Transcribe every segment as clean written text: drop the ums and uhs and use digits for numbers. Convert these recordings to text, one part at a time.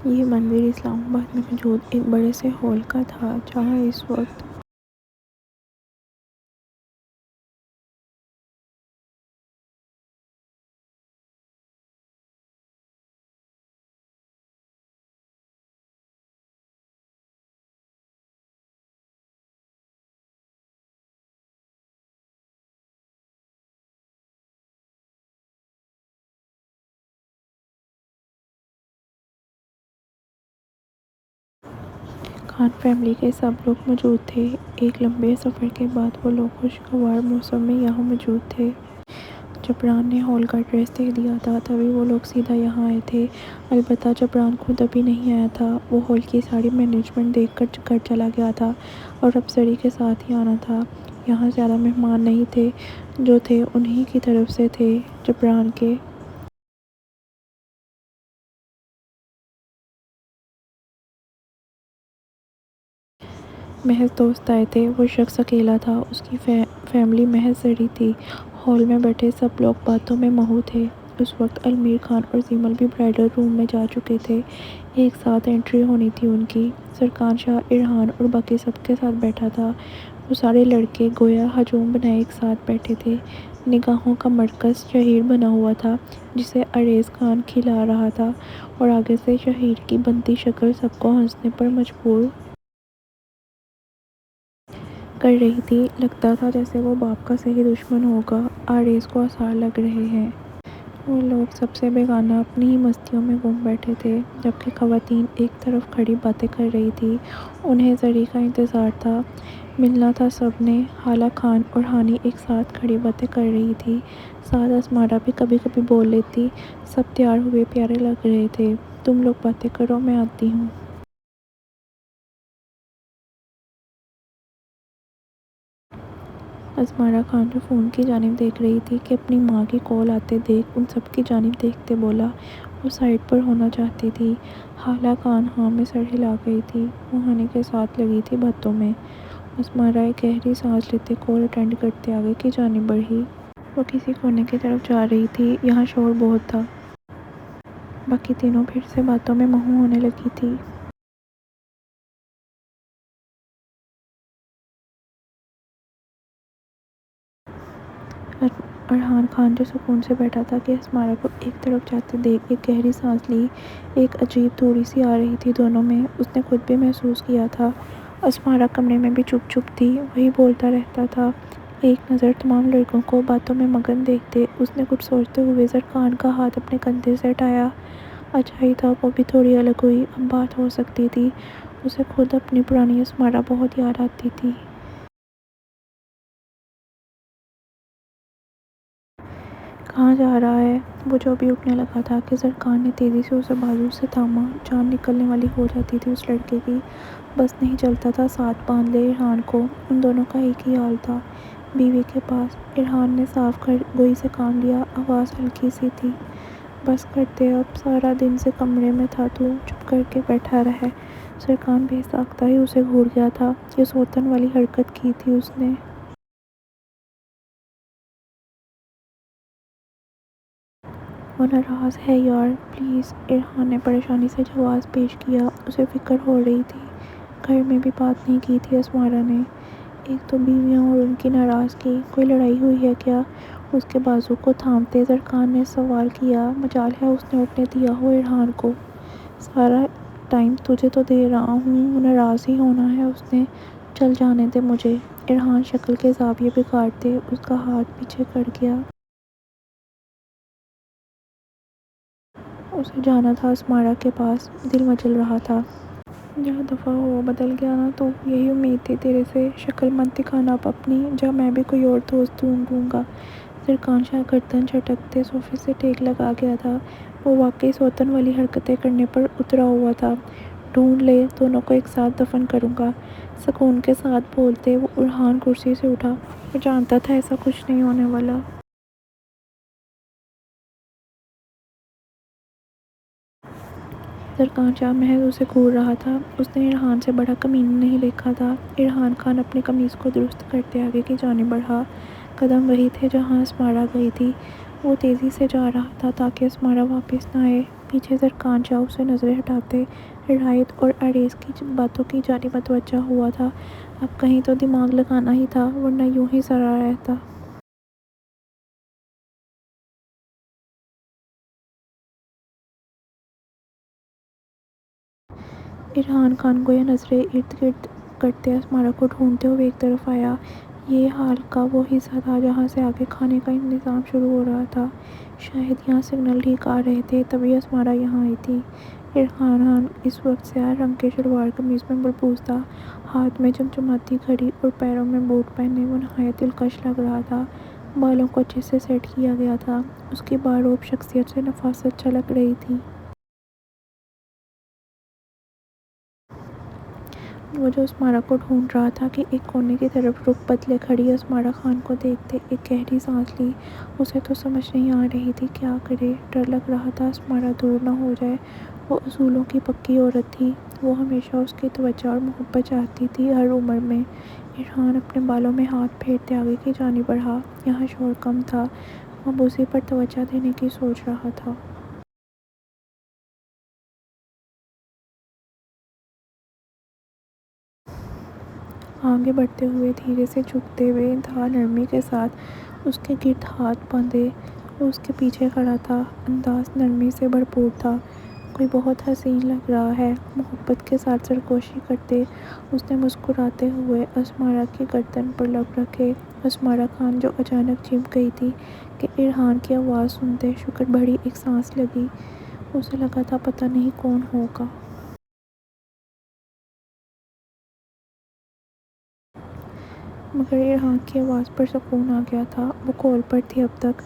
یہ منظر اسلام آباد میں موجود ایک بڑے سے ہال کا تھا، جہاں اس وقت خان فیملی کے سب لوگ موجود تھے۔ ایک لمبے سفر کے بعد وہ لوگ خوشگوار موسم میں یہاں موجود تھے۔ جبران نے ہال کا ایڈریس دے دیا تھا، تبھی وہ لوگ سیدھا یہاں آئے تھے۔ البتہ جبران خود ابھی نہیں آیا تھا، وہ ہال کی ساری مینجمنٹ دیکھ کر گھر چلا گیا تھا اور اب سری کے ساتھ ہی آنا تھا۔ یہاں زیادہ مہمان نہیں تھے، جو تھے انہی کی طرف سے تھے، جبران کے۔ محض دوست آئے تھے۔ وہ شخص اکیلا تھا، اس کی فیملی محض سری تھی۔ ہال میں بیٹھے سب لوگ باتوں میں مہو تھے۔ اس وقت المیر خان اور زیمل بھی برائڈل روم میں جا چکے تھے۔ ایک ساتھ انٹری ہونی تھی ان کی۔ سرکان شاہ، ارحان اور باقی سب کے ساتھ بیٹھا تھا۔ وہ سارے لڑکے گویا ہجوم بنائے ایک ساتھ بیٹھے تھے۔ نگاہوں کا مرکز شہیر بنا ہوا تھا، جسے عریض خان کھلا رہا تھا، اور آگے سے شہیر کی بنتی شکل سب کو ہنسنے پر مجبور کر رہی تھی۔ لگتا تھا جیسے وہ باپ کا صحیح دشمن ہوگا۔ عریض کو آثار لگ رہے ہیں۔ وہ لوگ سب سے بیگانہ اپنی ہی مستیوں میں گم بیٹھے تھے، جبکہ خواتین ایک طرف کھڑی باتیں کر رہی تھیں۔ انہیں زری کا انتظار تھا۔ ملنا تھا سب نے۔ حالہ خان اور ہانی ایک ساتھ کھڑی باتیں کر رہی تھیں۔ ساتھ اسمارا بھی کبھی کبھی بول لیتی۔ سب تیار ہوئے پیارے لگ رہے تھے۔ تم لوگ باتیں کرو، میں آتی ہوں۔ اسمارا خان جو فون کی جانب دیکھ رہی تھی کہ اپنی ماں کی کال آتے دیکھ ان سب کی جانب دیکھتے بولا، وہ سائڈ پر ہونا چاہتی تھی۔ حالہ خان ہاں میں سر ہلا گئی تھی۔ وہ ہانی کے ساتھ لگی تھی باتوں میں۔ اسمارا ایک گہری سانس لیتے کال اٹینڈ کرتے آگے کی جانب بڑھی۔ وہ کسی کونے کی طرف جا رہی تھی۔ یہاں شور بہت تھا۔ باقی تینوں پھر سے باتوں میں مہو ہونے لگی تھی۔ ارحان خان جو سکون سے بیٹھا تھا کہ اسمارا کو ایک طرف جاتے دیکھ ایک گہری سانس لی۔ ایک عجیب دوری سی آ رہی تھی دونوں میں، اس نے خود بھی محسوس کیا تھا۔ اسمارا کمرے میں بھی چپ چپ تھی، وہی بولتا رہتا تھا۔ ایک نظر تمام لڑکوں کو باتوں میں مگن دیکھتے اس نے کچھ سوچتے ہوئے سرکان کا ہاتھ اپنے کندھے سے ہٹایا۔ اچھا ہی تھا وہ بھی تھوڑی الگ ہوئی، اب بات ہو سکتی تھی۔ اسے خود اپنی پرانی اسمارا بہت یاد آتی تھی۔ کہاں جا رہا ہے؟ وہ جو ابھی اٹھنے لگا تھا کہ سرکان نے تیزی سے اسے بازو سے تھاما۔ جان نکلنے والی ہو جاتی تھی اس لڑکے کی۔ بس نہیں چلتا تھا ساتھ باندھ لے ارحان کو۔ ان دونوں کا ایک ہی حال تھا، بیوی کے پاس۔ ارحان نے صاف گوئی سے کام لیا، آواز ہلکی سی تھی۔ بس کرتے اب سارا دن سے کمرے میں تھا تو چپ کر کے بیٹھا رہے۔ سرکان بے ساختہ ہی اسے گھور گیا تھا۔ یہ سوتن والی حرکت کی تھی اس نے۔ وہ ناراض ہے یار، پلیز، ارحان نے پریشانی سے جواز پیش کیا۔ اسے فکر ہو رہی تھی۔ گھر میں بھی بات نہیں کی تھی اسمارا نے۔ ایک تو بیویاں اور ان کی ناراضگی، کوئی لڑائی ہوئی ہے کیا؟ اس کے بازو کو تھامتے سرکان نے سوال کیا۔ مجال ہے اس نے اٹھنے دیا ہو ارحان کو۔ سارا ٹائم تجھے تو دے رہا ہوں، ناراض ہی ہونا ہے اس نے۔ چل جانے دے مجھے۔ ارحان شکل کے زاویے بگاڑتے اس کا ہاتھ پیچھے کر گیا۔ اسے جانا تھا اسمارا کے پاس، دل مچل رہا تھا۔ جا دفعہ ہو، بدل گیا نا تو؟ یہی امید تھی تیرے سے، شکل مت دکھانا اب اپنی، جا میں بھی کوئی اور دوست ڈھونڈوں گا۔ سرکان شاہ گردن جھٹکتے صوفے سے ٹیک لگا گیا تھا۔ وہ واقعی سوتن والی حرکتیں کرنے پر اترا ہوا تھا۔ ڈھونڈ لے، دونوں کو ایک ساتھ دفن کروں گا۔ سکون کے ساتھ بولتے وہ ارحان کرسی سے اٹھا۔ وہ جانتا تھا ایسا کچھ نہیں ہونے والا۔ سرکان شاہ محض اسے گھور رہا تھا۔ اس نے ارحان سے بڑا کمینہ نہیں دیکھا تھا۔ ارحان خان اپنی قمیض کو درست کرتے آگے کی جانب بڑھا۔ قدم وہی تھے جہاں اسمارا گئی تھی۔ وہ تیزی سے جا رہا تھا تاکہ اسمارا واپس نہ آئے۔ پیچھے زرکان شاہ اسے نظریں ہٹاتے رائد اور عریض کی باتوں کی جانب متوجہ ہوا تھا۔ اب کہیں تو دماغ لگانا ہی تھا، ورنہ یوں ہی سڑا رہتا۔ ارحان خان گویا نظریں ارد گرد کرتے اسمارا کو ڈھونڈتے ہوئے ایک طرف آیا۔ یہ حال کا وہ حصہ تھا جہاں سے آگے کھانے کا انتظام شروع ہو رہا تھا۔ شاید یہاں سگنل ٹھیک آ رہے تھے تبھی اسمارا یہاں آئی تھی۔ ارحان خان اس وقت سیاہ رنگ کے شلوار قمیض میں مربوط تھا، ہاتھ میں چمچماتی گھڑی اور پیروں میں بوٹ پہنے وہ نہایت دلکش لگ رہا تھا۔ بالوں کو اچھے سے سیٹ کیا گیا تھا، اس کی باروب شخصیت سے نفاست چھلک رہی تھی۔ وہ جو اسمارا کو ڈھونڈ رہا تھا کہ ایک کونے کی طرف رخ بدلے کھڑی اسمارا خان کو دیکھتے ایک گہری سانس لی۔ اسے تو سمجھ نہیں آ رہی تھی کیا کرے، ڈر لگ رہا تھا اسمارا دور نہ ہو جائے۔ وہ اصولوں کی پکی عورت تھی، وہ ہمیشہ اس کی توجہ اور محبت چاہتی تھی ہر عمر میں۔ ارحان اپنے بالوں میں ہاتھ پھیرتے آگے کی جانب بڑھا۔ یہاں شور کم تھا، وہ اب اسی پر توجہ دینے کی سوچ رہا تھا۔ آگے بڑھتے ہوئے دھیرے سے جھکتے ہوئے انتہا نرمی کے ساتھ اس کے گرد ہاتھ باندھے وہ اس کے پیچھے کھڑا تھا۔ انداز نرمی سے بھرپور تھا، کوئی بہت حسین لگ رہا ہے۔ محبت کے ساتھ سرگوشی کرتے اس نے مسکراتے ہوئے اسمارا کی گردن پر لب رکھے۔ اسمارا خان جو اچانک جھنپ گئی تھی کہ ارحان کی آواز سنتے شکر بھری ایک سانس لگی۔ اسے لگا تھا پتہ نہیں کون ہوگا۔ مگر ارحان کی آواز پر سکون آ گیا تھا۔ وہ کال پر تھی اب تک۔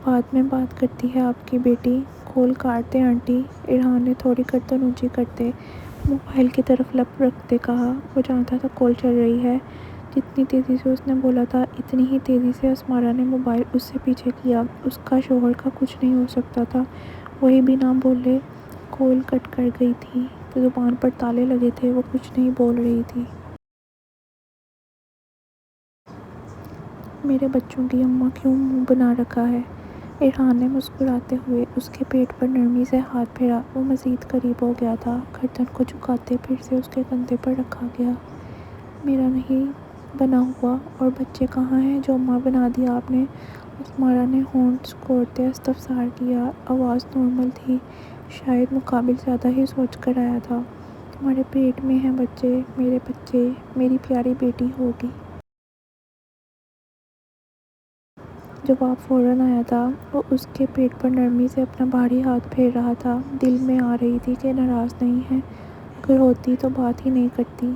بعد میں بات کرتی ہے آپ کی بیٹی، کال کاٹ دیں آنٹی، ارحان نے تھوڑی گردن اونچی کرتے موبائل کی طرف لب رکھتے کہا۔ وہ جانتا تھا کال چل رہی ہے۔ جتنی تیزی سے اس نے بولا تھا اتنی ہی تیزی سے اسمارا نے موبائل اس سے پیچھے کیا۔ اس کا شوہر کا کچھ نہیں ہو سکتا تھا، وہی بنا بولے کال کٹ کر گئی تھی۔ زبان پر تالے لگے تھے، وہ کچھ نہیں بول رہی تھی۔ میرے بچوں کی اماں کیوں منہ بنا رکھا ہے؟ ارحان نے مسکراتے ہوئے اس کے پیٹ پر نرمی سے ہاتھ پھیرا۔ وہ مزید قریب ہو گیا تھا، گردن کو جھکاتے پھر سے اس کے کندھے پر رکھا گیا۔ میرا نہیں بنا ہوا، اور بچے کہاں ہیں جو اماں بنا دیا آپ نے؟ اسمارا نے ہونٹ سکوڑتے استفسار کیا۔ آواز نارمل تھی، شاید مقابل زیادہ ہی سوچ کر آیا تھا۔ تمہارے پیٹ میں ہیں بچے، میرے بچے، میری پیاری بیٹی ہوگی۔ جواب فوراً آیا تھا۔ وہ اس کے پیٹ پر نرمی سے اپنا بھاری ہاتھ پھیر رہا تھا۔ دل میں آ رہی تھی کہ ناراض نہیں ہے، اگر ہوتی تو بات ہی نہیں کرتی۔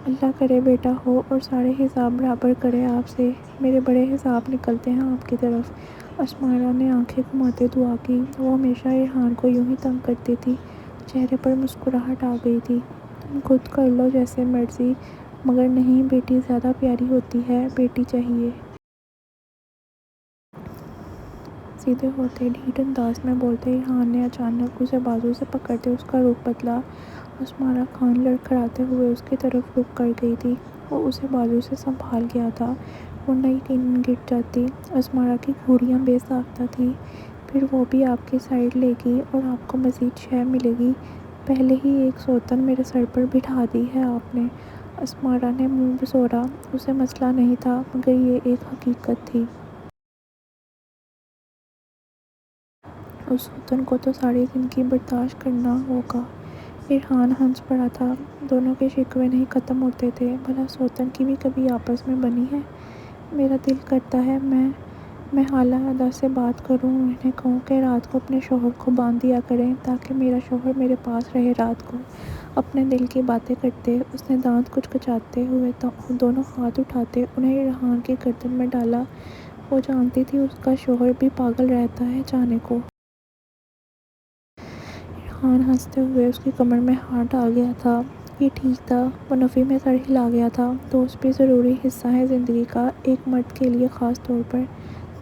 اللہ کرے بیٹا ہو اور سارے حساب برابر کرے آپ سے، میرے بڑے حساب نکلتے ہیں آپ کی طرف۔ اسمارا نے آنکھیں گھماتے دعا کی۔ وہ ہمیشہ ارحان کو یوں ہی تنگ کرتی تھی۔ چہرے پر مسکراہٹ آ گئی تھی۔ تم خود کر لو جیسے مرضی، مگر نہیں، بیٹی زیادہ پیاری ہوتی ہے، بیٹی چاہیے۔ سیدھے ہوتے ڈھیٹ انداز میں بولتے ارحان نے اچانک اسے بازو سے پکڑتے اس کا رخ بدلا۔ اسمارا خان لڑکھڑاتے ہوئے اس کی طرف رک کر گئی تھی۔ وہ اسے بازو سے سنبھال گیا تھا، ورنہ یقیناً گر جاتی۔ اسمارا کی گھوڑیاں بے ساختہ تھیں، پھر وہ بھی آپ کی سائیڈ لے گی اور آپ کو مزید شے ملے گی۔ پہلے ہی ایک سوتن میرے سر پر بٹھا دی ہے آپ نے۔ اسمارا نے منہ بسوڑا۔ اسے مسئلہ نہیں تھا، مگر یہ ایک حقیقت تھی۔ اس سوتن کو تو ساری زندگی برداشت کرنا ہوگا۔ ارحان ہنس پڑا تھا۔ دونوں کے شکوے نہیں ختم ہوتے تھے۔ بھلا سوتن کی بھی کبھی آپس میں بنی ہے؟ میرا دل کرتا ہے میں حالہ ادا سے بات کروں، انہیں کہوں کہ رات کو اپنے شوہر کو باندھ دیا کریں تاکہ میرا شوہر میرے پاس رہے رات کو۔ اپنے دل کی باتیں کرتے اس نے دانت کچکچاتے ہوئے دونوں ہاتھ اٹھاتے انہیں ارحان کی گردن میں ڈالا۔ وہ جانتی تھی اس کا شوہر بھی پاگل رہتا ہے جانے کو۔ ارحان ہنستے ہوئے اس کی کمر میں ہاتھ ڈال گیا تھا۔ یہ ٹھیک تھا، وہ نفی میں سر ہلا گیا تھا۔ دوست بھی ضروری حصہ ہے زندگی کا، ایک مرد کے لیے خاص طور پر،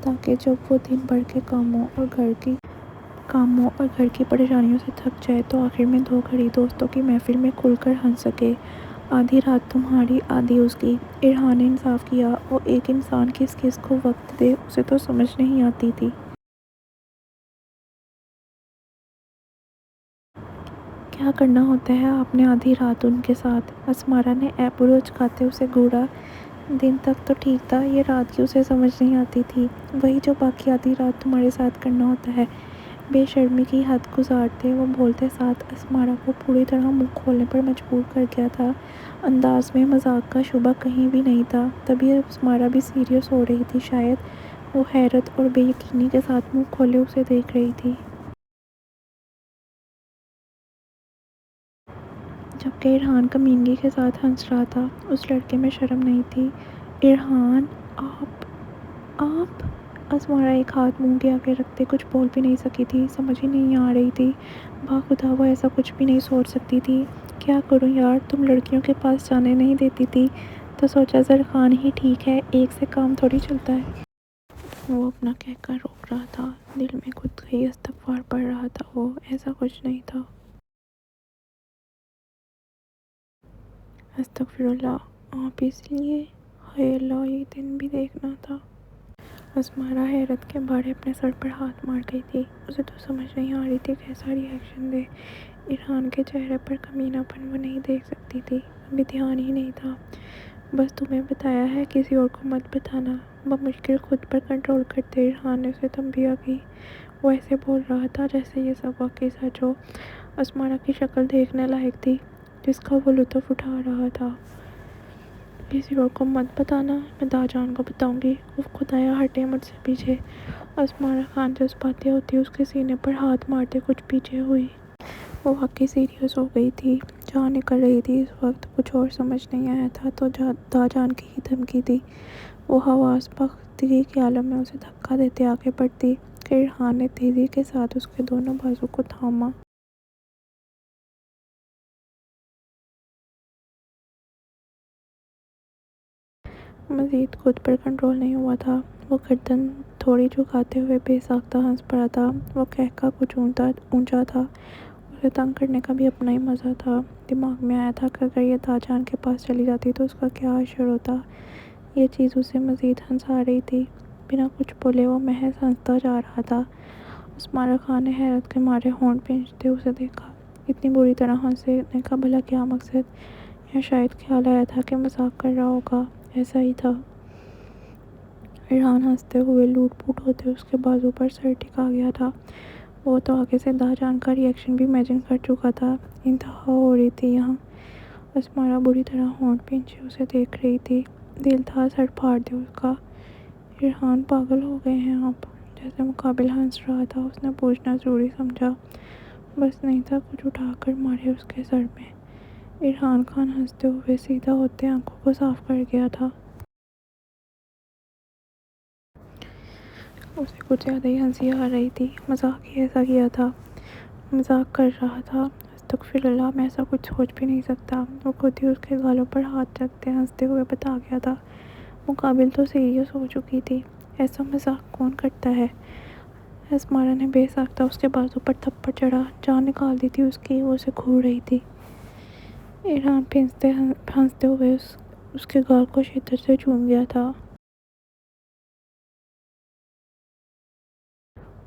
تاکہ جب وہ دن بھر کے کاموں اور گھر کی پریشانیوں سے تھک جائے تو آخر میں دو گھڑی دوستوں کی محفل میں کھل کر ہنس سکے۔ آدھی رات تمہاری، آدھی اس کی۔ ارحان نے انصاف کیا۔ وہ ایک انسان کس کس کو وقت دے اسے تو سمجھ نہیں آتی تھی۔ کیا کرنا ہوتا ہے آپ نے آدھی رات ان کے ساتھ؟ اسمارا نے ایبرو چکھاتے اسے گھوڑا۔ دن تک تو ٹھیک تھا، یہ رات کی اسے سمجھ نہیں آتی تھی۔ وہی جو باقی آدھی رات تمہارے ساتھ کرنا ہوتا ہے۔ بے شرمی کی حد گزارتے وہ بولتے ساتھ اسمارا کو پوری طرح منہ کھولنے پر مجبور کر گیا تھا۔ انداز میں مذاق کا شبہ کہیں بھی نہیں تھا۔ تبھی اسمارا بھی سیریس ہو رہی تھی شاید۔ وہ حیرت اور بے یقینی کے ساتھ منہ کھولے اسے دیکھ رہی تھی، جبکہ ارحان کمینگی کے ساتھ ہنس رہا تھا۔ اس لڑکے میں شرم نہیں تھی۔ ارحان، آپ اسمارا ایک ہاتھ منہ کے آگے رکھتے کچھ بول بھی نہیں سکی تھی، سمجھ ہی نہیں آ رہی تھی۔ باخدا وہ ایسا کچھ بھی نہیں سوچ سکتی تھی۔ کیا کروں یار، تم لڑکیوں کے پاس جانے نہیں دیتی تھی تو سوچا زرخان ہی ٹھیک ہے، ایک سے کام تھوڑی چلتا ہے۔ وہ اپنا کہہ کر روک رہا تھا، دل میں خود کا ہی استغفار پڑھ رہا تھا۔ وہ ایسا کچھ نہیں تھا۔ استغفر اللہ، آپ اس لیے؟ ہائے اللہ، یہ دن بھی دیکھنا تھا۔ اسمارا حیرت کے مارے اپنے سر پر ہاتھ مار گئی تھی۔ اسے تو سمجھ نہیں آ رہی تھی کیسا ری ایکشن دے۔ ارحان کے چہرے پر کمینہ پن وہ نہیں دیکھ سکتی تھی، ابھی دھیان ہی نہیں تھا۔ بس تمہیں بتایا ہے، کسی اور کو مت بتانا۔ بمشکل خود پر کنٹرول کرتے ارحان نے اسے تنبیہ کی۔ وہ ایسے بول رہا تھا جیسے یہ سب واقعی سچ ہو۔ اسمارا کی شکل دیکھنے لائق تھی، جس کا وہ لطف اٹھا رہا تھا۔ کسی اور کو مت بتانا، میں داجان کو بتاؤں گی۔ اف خدایا، ہٹے مجھ سے پیچھے۔ اسمارا خان جذباتی ہوتی اس کے سینے پر ہاتھ مارتے کچھ پیچھے ہوئی۔ وہ واقعی سیریس ہو گئی تھی، جان نکل رہی تھی اس وقت۔ کچھ اور سمجھ نہیں آیا تھا تو داجان کی ہی دھمکی تھی۔ وہ حواس پختگی کے عالم میں اسے دھکا دیتے آگے بڑھتی کہ ارحان نے تیزی کے ساتھ اس کے دونوں بازو کو تھاما۔ مزید خود پر کنٹرول نہیں ہوا تھا۔ وہ گردن تھوڑی جھکاتے ہوئے بے ساختہ ہنس پڑا تھا۔ وہ کہکا کچھ اونچا تھا، اسے تنگ کرنے کا بھی اپنا ہی مزہ تھا۔ دماغ میں آیا تھا کہ اگر یہ داجان کے پاس چلی جاتی تو اس کا کیا حشر ہوتا۔ یہ چیز اسے مزید ہنسا رہی تھی۔ بنا کچھ بولے وہ محض ہنستا جا رہا تھا۔ اسمارا خان نے حیرت کے مارے ہونٹ بھینچتے اسے دیکھا۔ اتنی بری طرح ہنسنے کا بھلا کیا مقصد؟ یا شاید خیال آیا تھا کہ مذاق کر رہا ہوگا۔ ایسا ہی تھا۔ ارحان ہنستے ہوئے لوٹ پوٹ ہوتے اس کے بازو پر سر ٹکا گیا تھا۔ وہ تو آگے سے داجان کا ری ایکشن بھی امیجن کر چکا تھا۔ انتہا ہو رہی تھی یہاں۔ اسمارا بری طرح ہونٹ بھینچے اسے دیکھ رہی تھی۔ دل تھا سر پھاڑ دے اس کا۔ ارحان، پاگل ہو گئے ہیں آپ؟ جیسے مقابل ہنس رہا تھا اس نے پوچھنا ضروری سمجھا۔ بس نہیں تھا کچھ اٹھا کر مارے اس کے سر میں۔ ارحان خان ہنستے ہوئے سیدھا ہوتے آنکھوں کو صاف کر گیا تھا۔ اسے کچھ زیادہ ہی ہنسی آ رہی تھی۔ مذاق ہی ایسا کیا تھا، مذاق کر رہا تھا۔ استغفر اللہ، میں ایسا کچھ سوچ بھی نہیں سکتا۔ وہ خود ہی اس کے گالوں پر ہاتھ رکھتے ہنستے ہوئے بتا گیا تھا۔ مقابل تو سیریس ہو چکی تھی، ایسا مذاق کون کرتا ہے؟ اسمارا نے بے ساختہ اس کے بازو پر تھپڑ چڑھا، جان نکال دی تھی اس کی۔ وہ اسے گھور رہی تھی۔ ارحان ہنستے ہوئے اس کے گال کو شدت سے چوم گیا تھا۔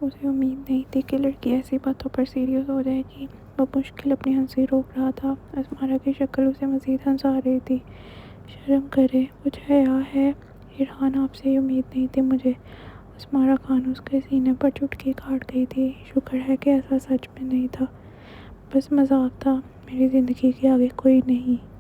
اسے امید نہیں تھی کہ لڑکی ایسی باتوں پر سیریس ہو جائے گی۔ وہ مشکل اپنی ہنسی روک رہا تھا۔ اسمارا کی شکل اسے مزید ہنسا رہی تھی۔ شرم کرے، کچھ حیا ہے؟ ارحان، آپ سے یہ امید نہیں تھی مجھے۔ اسمارا خان اس کے سینے پر چٹکی کاٹ گئی تھی۔ شکر ہے کہ ایسا سچ میں نہیں تھا، بس مذاق تھا۔ میری زندگی کے آگے کوئی نہیں۔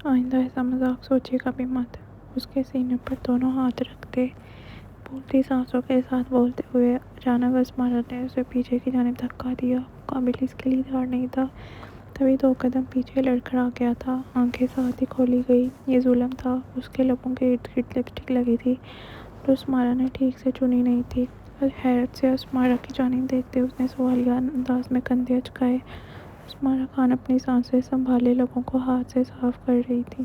آئندہ ایسا مذاق سوچے کبھی مت۔ اس کے سینے پر دونوں ہاتھ رکھتے پھولتی سانسوں کے ساتھ بولتے ہوئے اچانک اسمارا نے اسے پیچھے کی جانب دھکا دیا۔ قابل اس کے لیے تیار نہیں تھا، تبھی 2 قدم پیچھے لڑکھڑا گیا تھا۔ آنکھیں ساتھ ہی کھولی گئی۔ یہ ظلم تھا۔ اس کے لبوں کے ارد گرد لپسٹک لگی تھی جو اسمارا نے ٹھیک سے چنی نہیں تھی۔ حیرت سے اسمارا کی جانب دیکھتے اس نے سوالیہ انداز میں کندھے اچکائے۔ اسمارا خان اپنی سانسیں سنبھالے لبوں کو ہاتھ سے صاف کر رہی تھی۔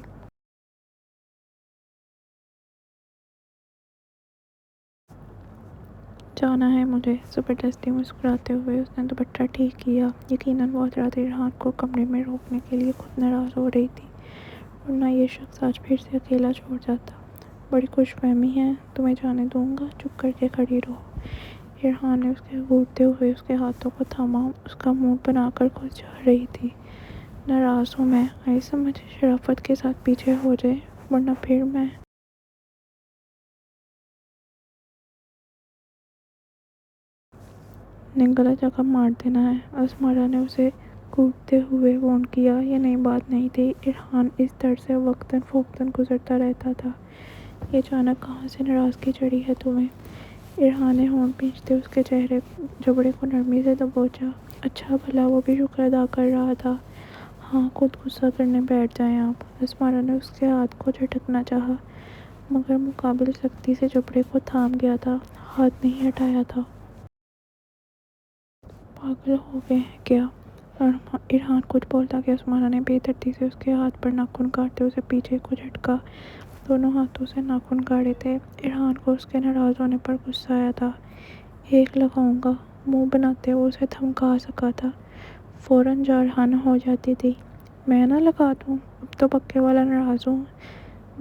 جانا ہے مجھے، زبردستی مسکراتے ہوئے اس نے دوپٹہ ٹھیک کیا۔ یقیناً بہت رات ارحان کو کمرے میں روکنے کے لیے خود ناراض ہو رہی تھی، ورنہ یہ شخص آج پھر سے اکیلا چھوڑ جاتا۔ بڑی خوش فہمی ہے، تمہیں جانے دوں گا، چپ کر کے کھڑی رہو۔ ارحان نے اس کے گھورتے ہوئے اس کے ہاتھوں کو تھاما، اس کا منہ بنا کر خود جا رہی تھی۔ ناراض ہوں میں، آئی سمجھ، شرافت کے ساتھ پیچھے ہو جائے، ورنہ پھر میں نے غلط جگہ مار دینا ہے۔ اسمارا نے اسے گھورتے ہوئے وارن کیا۔ یہ نئی بات نہیں تھی، ارحان اس طرز سے وقتاً فوقتاً گزرتا رہتا تھا۔ یہ اچانک کہاں سے ناراضگی چڑھی ہے تمہیں؟ ارحان نے ہونٹ کھینچتے اس کے چہرے جبڑے کو نرمی سے دبوچا۔ اچھا بھلا وہ بھی شکر ادا کر رہا تھا۔ ہاں، خود غصہ کرنے بیٹھ جائیں آپ۔ اسمارا نے اس کے ہاتھ کو جھٹکنا چاہا، مگر مقابل سختی سے جبڑے کو تھام گیا تھا، ہاتھ نہیں ہٹایا تھا۔ پاگل ہو گئے ہیں کیا؟ ارحان کچھ بولتا کہ اسمارا نے بے دردی سے اس کے ہاتھ پر ناخن کاٹتے اسے پیچھے کو جھٹکا۔ دونوں ہاتھوں سے ناخن کاڑے تھے۔ ارحان کو اس کے ناراض ہونے پر غصہ آیا تھا۔ ایک لگاؤں گا، منہ بناتے وہ اسے دھمکا سکا تھا۔ فوراً جارحانہ ہو جاتی تھی۔ میں نہ لگا دوں؟ اب تو پکے والا ناراض ہوں،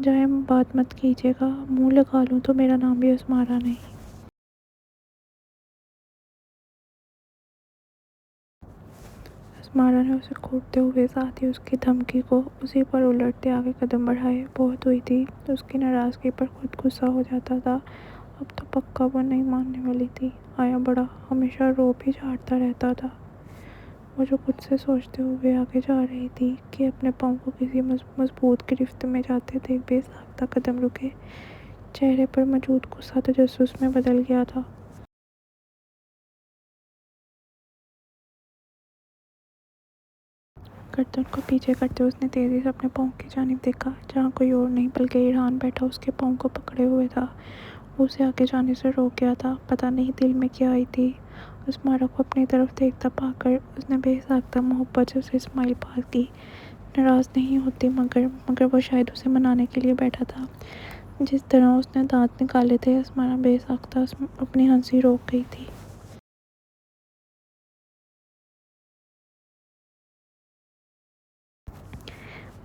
جائیں بات مت کیجیے گا، منہ لگا لوں تو میرا نام بھی اسمارا نہیں۔ اسمارا نے اسے گھورتے ہوئے ساتھ ہی اس کی دھمکی کو اسی پر الٹتے آگے قدم بڑھائے۔ بہت ہوئی تھی، اس کی ناراضگی پر خود غصہ ہو جاتا تھا، اب تو پکا وہ نہیں ماننے والی تھی۔ آیا بڑا، ہمیشہ روب ہی جھاڑتا رہتا تھا۔ وہ جو خود سے سوچتے ہوئے آگے جا رہی تھی کہ اپنے پاؤں کو کسی مضبوط گرفت میں جاتے دیکھ بے ساختہ قدم رکے۔ چہرے پر موجود غصہ تجسس میں بدل گیا تھا۔ گردن کو پیچھے کرتے اس نے تیزی سے اپنے پاؤں کی جانب دیکھا، جہاں کوئی اور نہیں بلکہ ارحان بیٹھا اس کے پاؤں کو پکڑے ہوئے تھا۔ وہ اسے آگے جانے سے روک گیا تھا۔ پتہ نہیں دل میں کیا آئی تھی۔ اسمارا کو اپنی طرف دیکھتا پا کر اس نے بے ساختہ محبت سے اسے اسمائل پاس کی۔ ناراض نہیں ہوتی مگر وہ شاید اسے منانے کے لیے بیٹھا تھا۔ جس طرح اس نے دانت نکالے تھے، اسمارا بے ساختہ اپنی ہنسی روک گئی تھی۔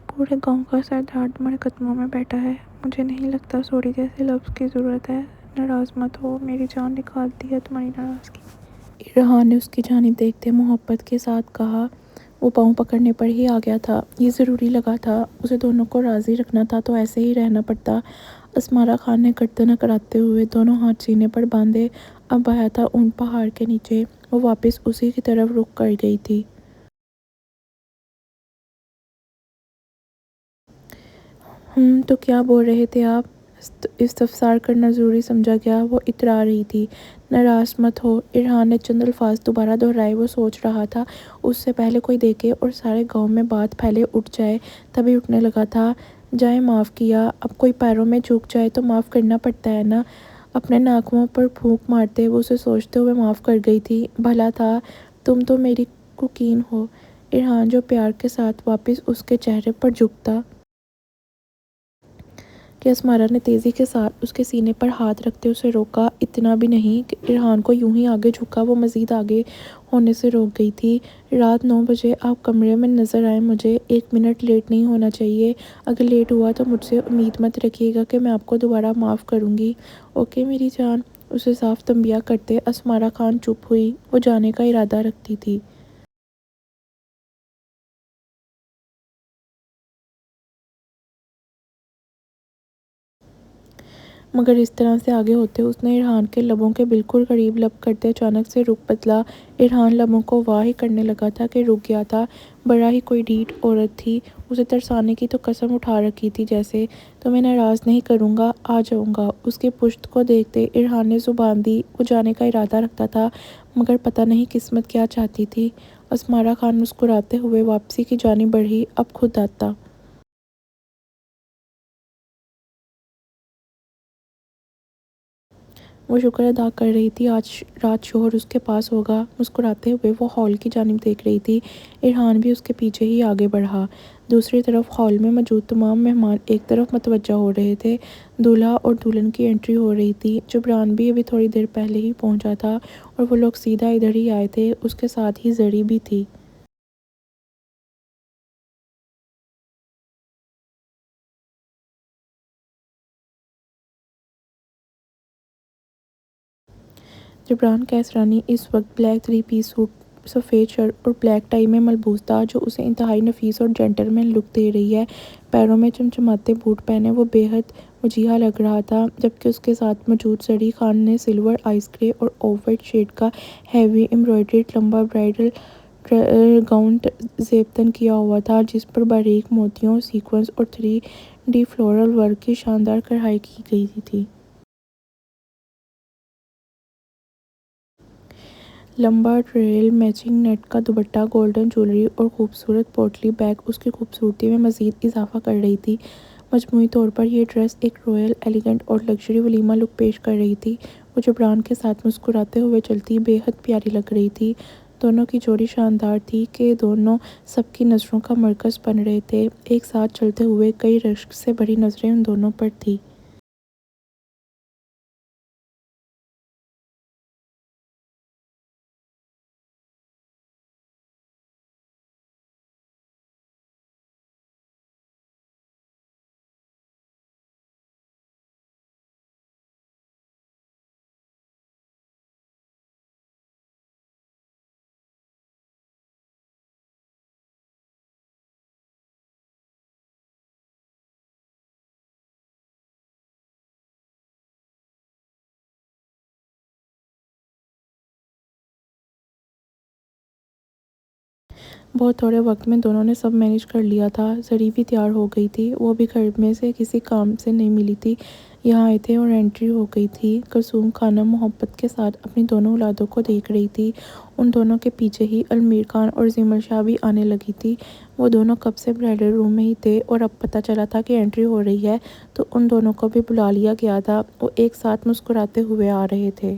پورے گاؤں کا سردار تمہارے قدموں میں بیٹھا ہے، مجھے نہیں لگتا سوری جیسے لفظ کی ضرورت ہے۔ ناراض مت ہو، میری جان نکالتی ہے تمہاری ناراضگی۔ ارحان نے اس کی جانب دیکھتے محبت کے ساتھ کہا۔ وہ پاؤں پکڑنے پر ہی آ گیا تھا، یہ ضروری لگا تھا، اسے دونوں کو راضی رکھنا تھا تو ایسے ہی رہنا پڑتا۔ اسمارا خان نے گردن اکڑاتے ہوئے دونوں ہاتھ سینے پر باندھے، اب آیا تھا اونٹ پہاڑ کے نیچے، وہ واپس اسی کی طرف رخ کر گئی تھی۔ تو کیا بول رہے تھے آپ؟ استفسار کرنا ضروری سمجھا گیا۔ وہ اترا رہی تھی۔ ناراض مت ہو، ارحان نے چند الفاظ دوبارہ دہرائے۔ وہ سوچ رہا تھا اس سے پہلے کوئی دیکھے اور سارے گاؤں میں بات پھیلے اٹھ جائے تبھی اٹھنے لگا تھا۔ جائیں، معاف کیا، اب کوئی پیروں میں جھک جائے تو معاف کرنا پڑتا ہے نا۔ اپنے ناخنوں پر پھونک مارتے وہ اسے سوچتے ہوئے معاف کر گئی تھی۔ بھلا تھا، تم تو میری کوکین ہو۔ ارحان جو پیار کے ساتھ واپس اس کے چہرے پر جھکتا کہ اسمارا نے تیزی کے ساتھ اس کے سینے پر ہاتھ رکھتے اسے روکا۔ اتنا بھی نہیں کہ ارحان کو یوں ہی آگے جھکا، وہ مزید آگے ہونے سے روک گئی تھی۔ رات 9 بجے آپ کمرے میں نظر آئیں، مجھے 1 منٹ لیٹ نہیں ہونا چاہیے۔ اگر لیٹ ہوا تو مجھ سے امید مت رکھیے گا کہ میں آپ کو دوبارہ معاف کروں گی، اوکے میری جان؟ اسے صاف تنبیہ کرتے اسمارا خان چپ ہوئی، وہ جانے کا ارادہ رکھتی تھی۔ مگر اس طرح سے آگے ہوتے اس نے ارحان کے لبوں کے بالکل قریب لب کرتے اچانک سے رخ بدلا۔ ارحان لبوں کو واہ ہی کرنے لگا تھا کہ رک گیا تھا۔ بڑا ہی کوئی ڈھیٹ عورت تھی، اسے ترسانے کی تو قسم اٹھا رکھی تھی جیسے۔ تمہیں ناراض نہیں کروں گا، آ جاؤں گا۔ اس کی پشت کو دیکھتے ارحان نے زبان دی۔ وہ جانے کا ارادہ رکھتا تھا مگر پتہ نہیں قسمت کیا چاہتی تھی۔ اسمارا خان مسکراتے ہوئے واپسی کی جانب بڑھی، اب خود آتا۔ وہ شکر ادا کر رہی تھی آج رات شوہر اس کے پاس ہوگا۔ مسکراتے ہوئے وہ ہال کی جانب دیکھ رہی تھی۔ ارحان بھی اس کے پیچھے ہی آگے بڑھا۔ دوسری طرف ہال میں موجود تمام مہمان ایک طرف متوجہ ہو رہے تھے۔ دولہا اور دلہن کی انٹری ہو رہی تھی۔ جبران بھی ابھی تھوڑی دیر پہلے ہی پہنچا تھا اور وہ لوگ سیدھا ادھر ہی آئے تھے۔ اس کے ساتھ ہی زری بھی تھی۔ جبران کیسرانی اس وقت بلیک تھری پیس سوٹ، سفید شرٹ اور بلیک ٹائی میں ملبوس تھا جو اسے انتہائی نفیس اور جینٹل مین لک دے رہی ہے۔ پیروں میں چمچماتے بوٹ پہنے وہ بے حد وجیہہ لگ رہا تھا، جبکہ اس کے ساتھ موجود زری خان نے سلور آئس گرے اور آف وائٹ شیڈ کا ہیوی ایمبرائڈرڈ لمبا برائڈل گاؤن زیب تن کیا ہوا تھا جس پر باریک موتیوں، سیکوینس اور 3D فلورل ورک کی شاندار کڑھائی کی گئی تھی۔ لمبا ٹریل میچنگ نیٹ کا دوپٹہ، گولڈن جویلری اور خوبصورت پوٹلی بیگ اس کی خوبصورتی میں مزید اضافہ کر رہی تھی۔ مجموعی طور پر یہ ڈریس ایک رائل، ایلیگنٹ اور لگژری ولیمہ لک پیش کر رہی تھی۔ وہ جبران کے ساتھ مسکراتے ہوئے چلتی بے حد پیاری لگ رہی تھی۔ دونوں کی جوڑی شاندار تھی کہ دونوں سب کی نظروں کا مرکز بن رہے تھے۔ ایک ساتھ چلتے ہوئے کئی رشک سے بھری نظریں ان دونوں پر تھیں۔ بہت تھوڑے وقت میں دونوں نے سب مینج کر لیا تھا۔ زری بھی تیار ہو گئی تھی، وہ بھی گھر میں سے کسی کام سے نہیں ملی تھی، یہاں آئے تھے اور انٹری ہو گئی تھی۔ کلثوم خانم محبت کے ساتھ اپنی دونوں اولادوں کو دیکھ رہی تھی۔ ان دونوں کے پیچھے ہی المیر خان اور زیمل شاہ بھی آنے لگی تھی۔ وہ دونوں کب سے برائڈل روم میں ہی تھے اور اب پتہ چلا تھا کہ انٹری ہو رہی ہے تو ان دونوں کو بھی بلا لیا گیا تھا۔ وہ ایک ساتھ مسکراتے ہوئے آ رہے تھے۔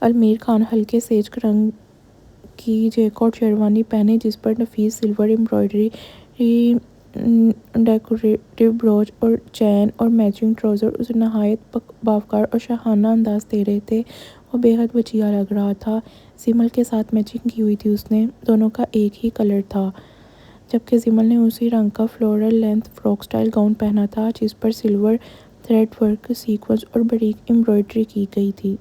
المیر خان ہلکے سیج رنگ کی جیکٹ شیروانی پہنے جس پر نفیس سلور ایمبرائڈری، ڈیکوریٹو بروچ اور چین اور میچنگ ٹراؤزر اسے نہایت باوقار اور شاہانہ انداز دے رہے تھے۔ وہ بے حد وجیہہ لگ رہا تھا۔ زیمل کے ساتھ میچنگ کی ہوئی تھی اس نے، دونوں کا ایک ہی کلر تھا، جبکہ زیمل نے اسی رنگ کا floral length frock style gown پہنا تھا جس پر سلور تھریڈ ورک، سیکوینس اور باریک ایمبرائڈری کی گئی تھی۔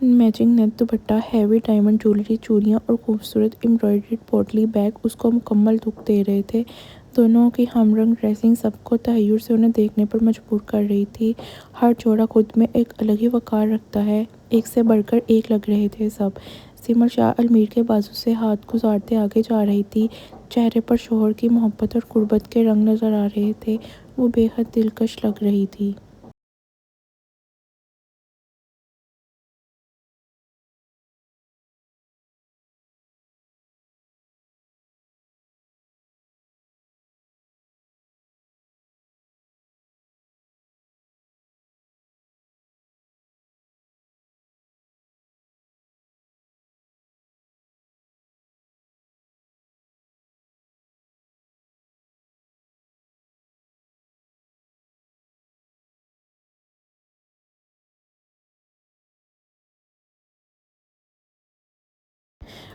میچنگ نیٹ دوپٹہ، ہیوی ڈائمنڈ جویلری، چوڑیاں اور خوبصورت ایمبرائڈرڈ پوٹلی بیگ اس کو مکمل لک دے رہے تھے۔ دونوں کی ہم رنگ ڈریسنگ سب کو تحیر سے انہیں دیکھنے پر مجبور کر رہی تھی۔ ہر جوڑا خود میں ایک الگ ہی وقار رکھتا ہے، ایک سے بڑھ کر ایک لگ رہے تھے سب۔ زیمل شاہ المیر کے بازو سے ہاتھ گزارتے آگے جا رہی تھی، چہرے پر شوہر کی محبت اور قربت کے رنگ نظر آ رہے تھے۔ وہ بے حد دلکش لگ رہی تھی۔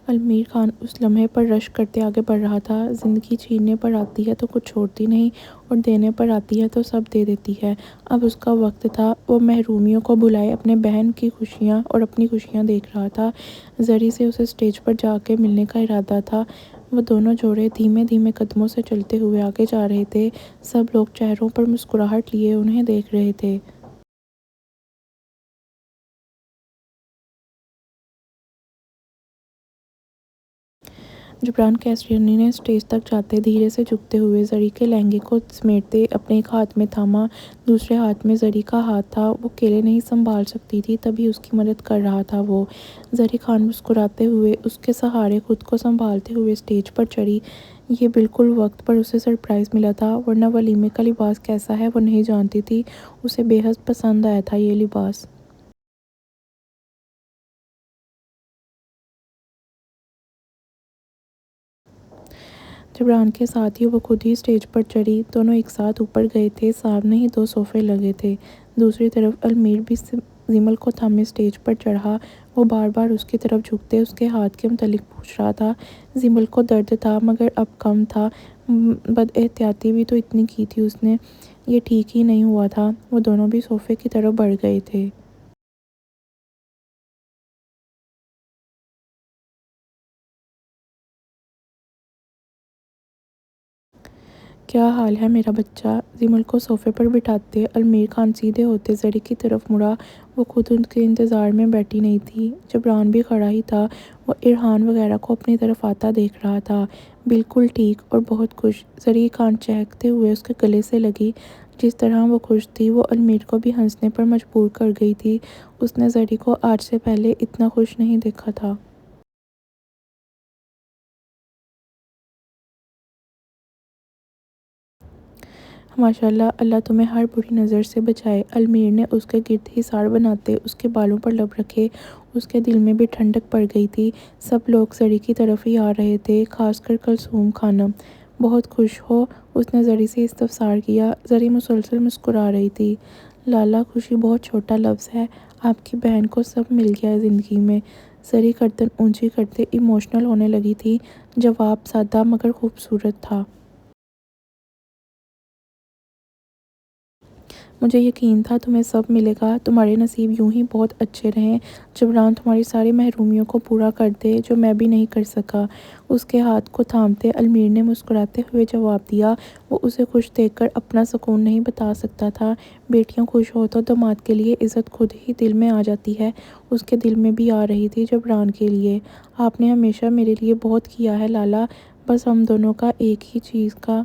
المیر خان اس لمحے پر رشک کرتے آگے بڑھ رہا تھا۔ زندگی چھیننے پر آتی ہے تو کچھ چھوڑتی نہیں، اور دینے پر آتی ہے تو سب دے دیتی ہے۔ اب اس کا وقت تھا، وہ محرومیوں کو بھلائے اپنے بہن کی خوشیاں اور اپنی خوشیاں دیکھ رہا تھا۔ زری سے اسے اسٹیج پر جا کے ملنے کا ارادہ تھا۔ وہ دونوں جوڑے دھیمے دھیمے قدموں سے چلتے ہوئے آگے جا رہے تھے۔ سب لوگ چہروں پر مسکراہٹ لیے انہیں دیکھ رہے تھے۔ جبران کیسریانی نے اسٹیج تک جاتے دھیرے سے جھکتے ہوئے زری کے لہنگے کو سمیٹتے اپنے ایک ہاتھ میں تھاما، دوسرے ہاتھ میں زری کا ہاتھ تھا۔ وہ اکیلے نہیں سنبھال سکتی تھی، تبھی اس کی مدد کر رہا تھا وہ۔ زری خان مسکراتے ہوئے اس کے سہارے خود کو سنبھالتے ہوئے اسٹیج پر چڑھی۔ یہ بالکل وقت پر اسے سرپرائز ملا تھا، ورنہ ولیمے کا لباس کیسا ہے وہ نہیں جانتی تھی۔ اسے بے حد پسند آیا تھا یہ لباس۔ جبران کے ساتھ ہی وہ خود ہی اسٹیج پر چڑھی۔ دونوں ایک ساتھ اوپر گئے تھے۔ سامنے ہی دو صوفے لگے تھے۔ دوسری طرف المیر بھی زمل کو تھامے اسٹیج پر چڑھا۔ وہ بار بار اس کی طرف جھکتے اس کے ہاتھ کے متعلق پوچھ رہا تھا۔ زمل کو درد تھا مگر اب کم تھا۔ بد احتیاطی بھی تو اتنی کی تھی اس نے، یہ ٹھیک ہی نہیں ہوا تھا۔ وہ دونوں بھی صوفے کی طرف بڑھ گئے تھے۔ کیا حال ہے میرا بچہ؟ زمل کو صوفے پر بٹھاتے المیر خان سیدھے ہوتے زری کی طرف مڑا۔ وہ خود ان کے انتظار میں بیٹھی نہیں تھی، جبران بھی کھڑا ہی تھا۔ وہ ارحان وغیرہ کو اپنی طرف آتا دیکھ رہا تھا، بالکل ٹھیک اور بہت خوش۔ زری خان چہکتے ہوئے اس کے گلے سے لگی۔ جس طرح وہ خوش تھی وہ المیر کو بھی ہنسنے پر مجبور کر گئی تھی۔ اس نے زری کو آج سے پہلے اتنا خوش نہیں دیکھا تھا۔ ماشاءاللہ، اللہ تمہیں ہر بری نظر سے بچائے۔ المیر نے اس کے گرد حصار بناتے اس کے بالوں پر لب رکھے۔ اس کے دل میں بھی ٹھنڈک پڑ گئی تھی۔ سب لوگ زری کی طرف ہی آ رہے تھے، خاص کر کلثوم خانم۔ بہت خوش ہو؟ اس نے زری سے استفسار کیا۔ زری مسلسل مسکرا رہی تھی۔ لالا، خوشی بہت چھوٹا لفظ ہے، آپ کی بہن کو سب مل گیا ہے زندگی میں۔ زری گردن اونچی کرتے ایموشنل ہونے لگی تھی۔ جواب سادہ مگر خوبصورت تھا۔ مجھے یقین تھا تمہیں سب ملے گا۔ تمہارے نصیب یوں ہی بہت اچھے رہیں۔ جبران تمہاری ساری محرومیوں کو پورا کر دے جو میں بھی نہیں کر سکا۔ اس کے ہاتھ کو تھامتے المیر نے مسکراتے ہوئے جواب دیا۔ وہ اسے خوش دیکھ کر اپنا سکون نہیں بتا سکتا تھا۔ بیٹیاں خوش ہو تو داماد کے لیے عزت خود ہی دل میں آ جاتی ہے۔ اس کے دل میں بھی آ رہی تھی جبران کے لیے۔ آپ نے ہمیشہ میرے لیے بہت کیا ہے لالا، بس ہم دونوں کا ایک ہی چیز کا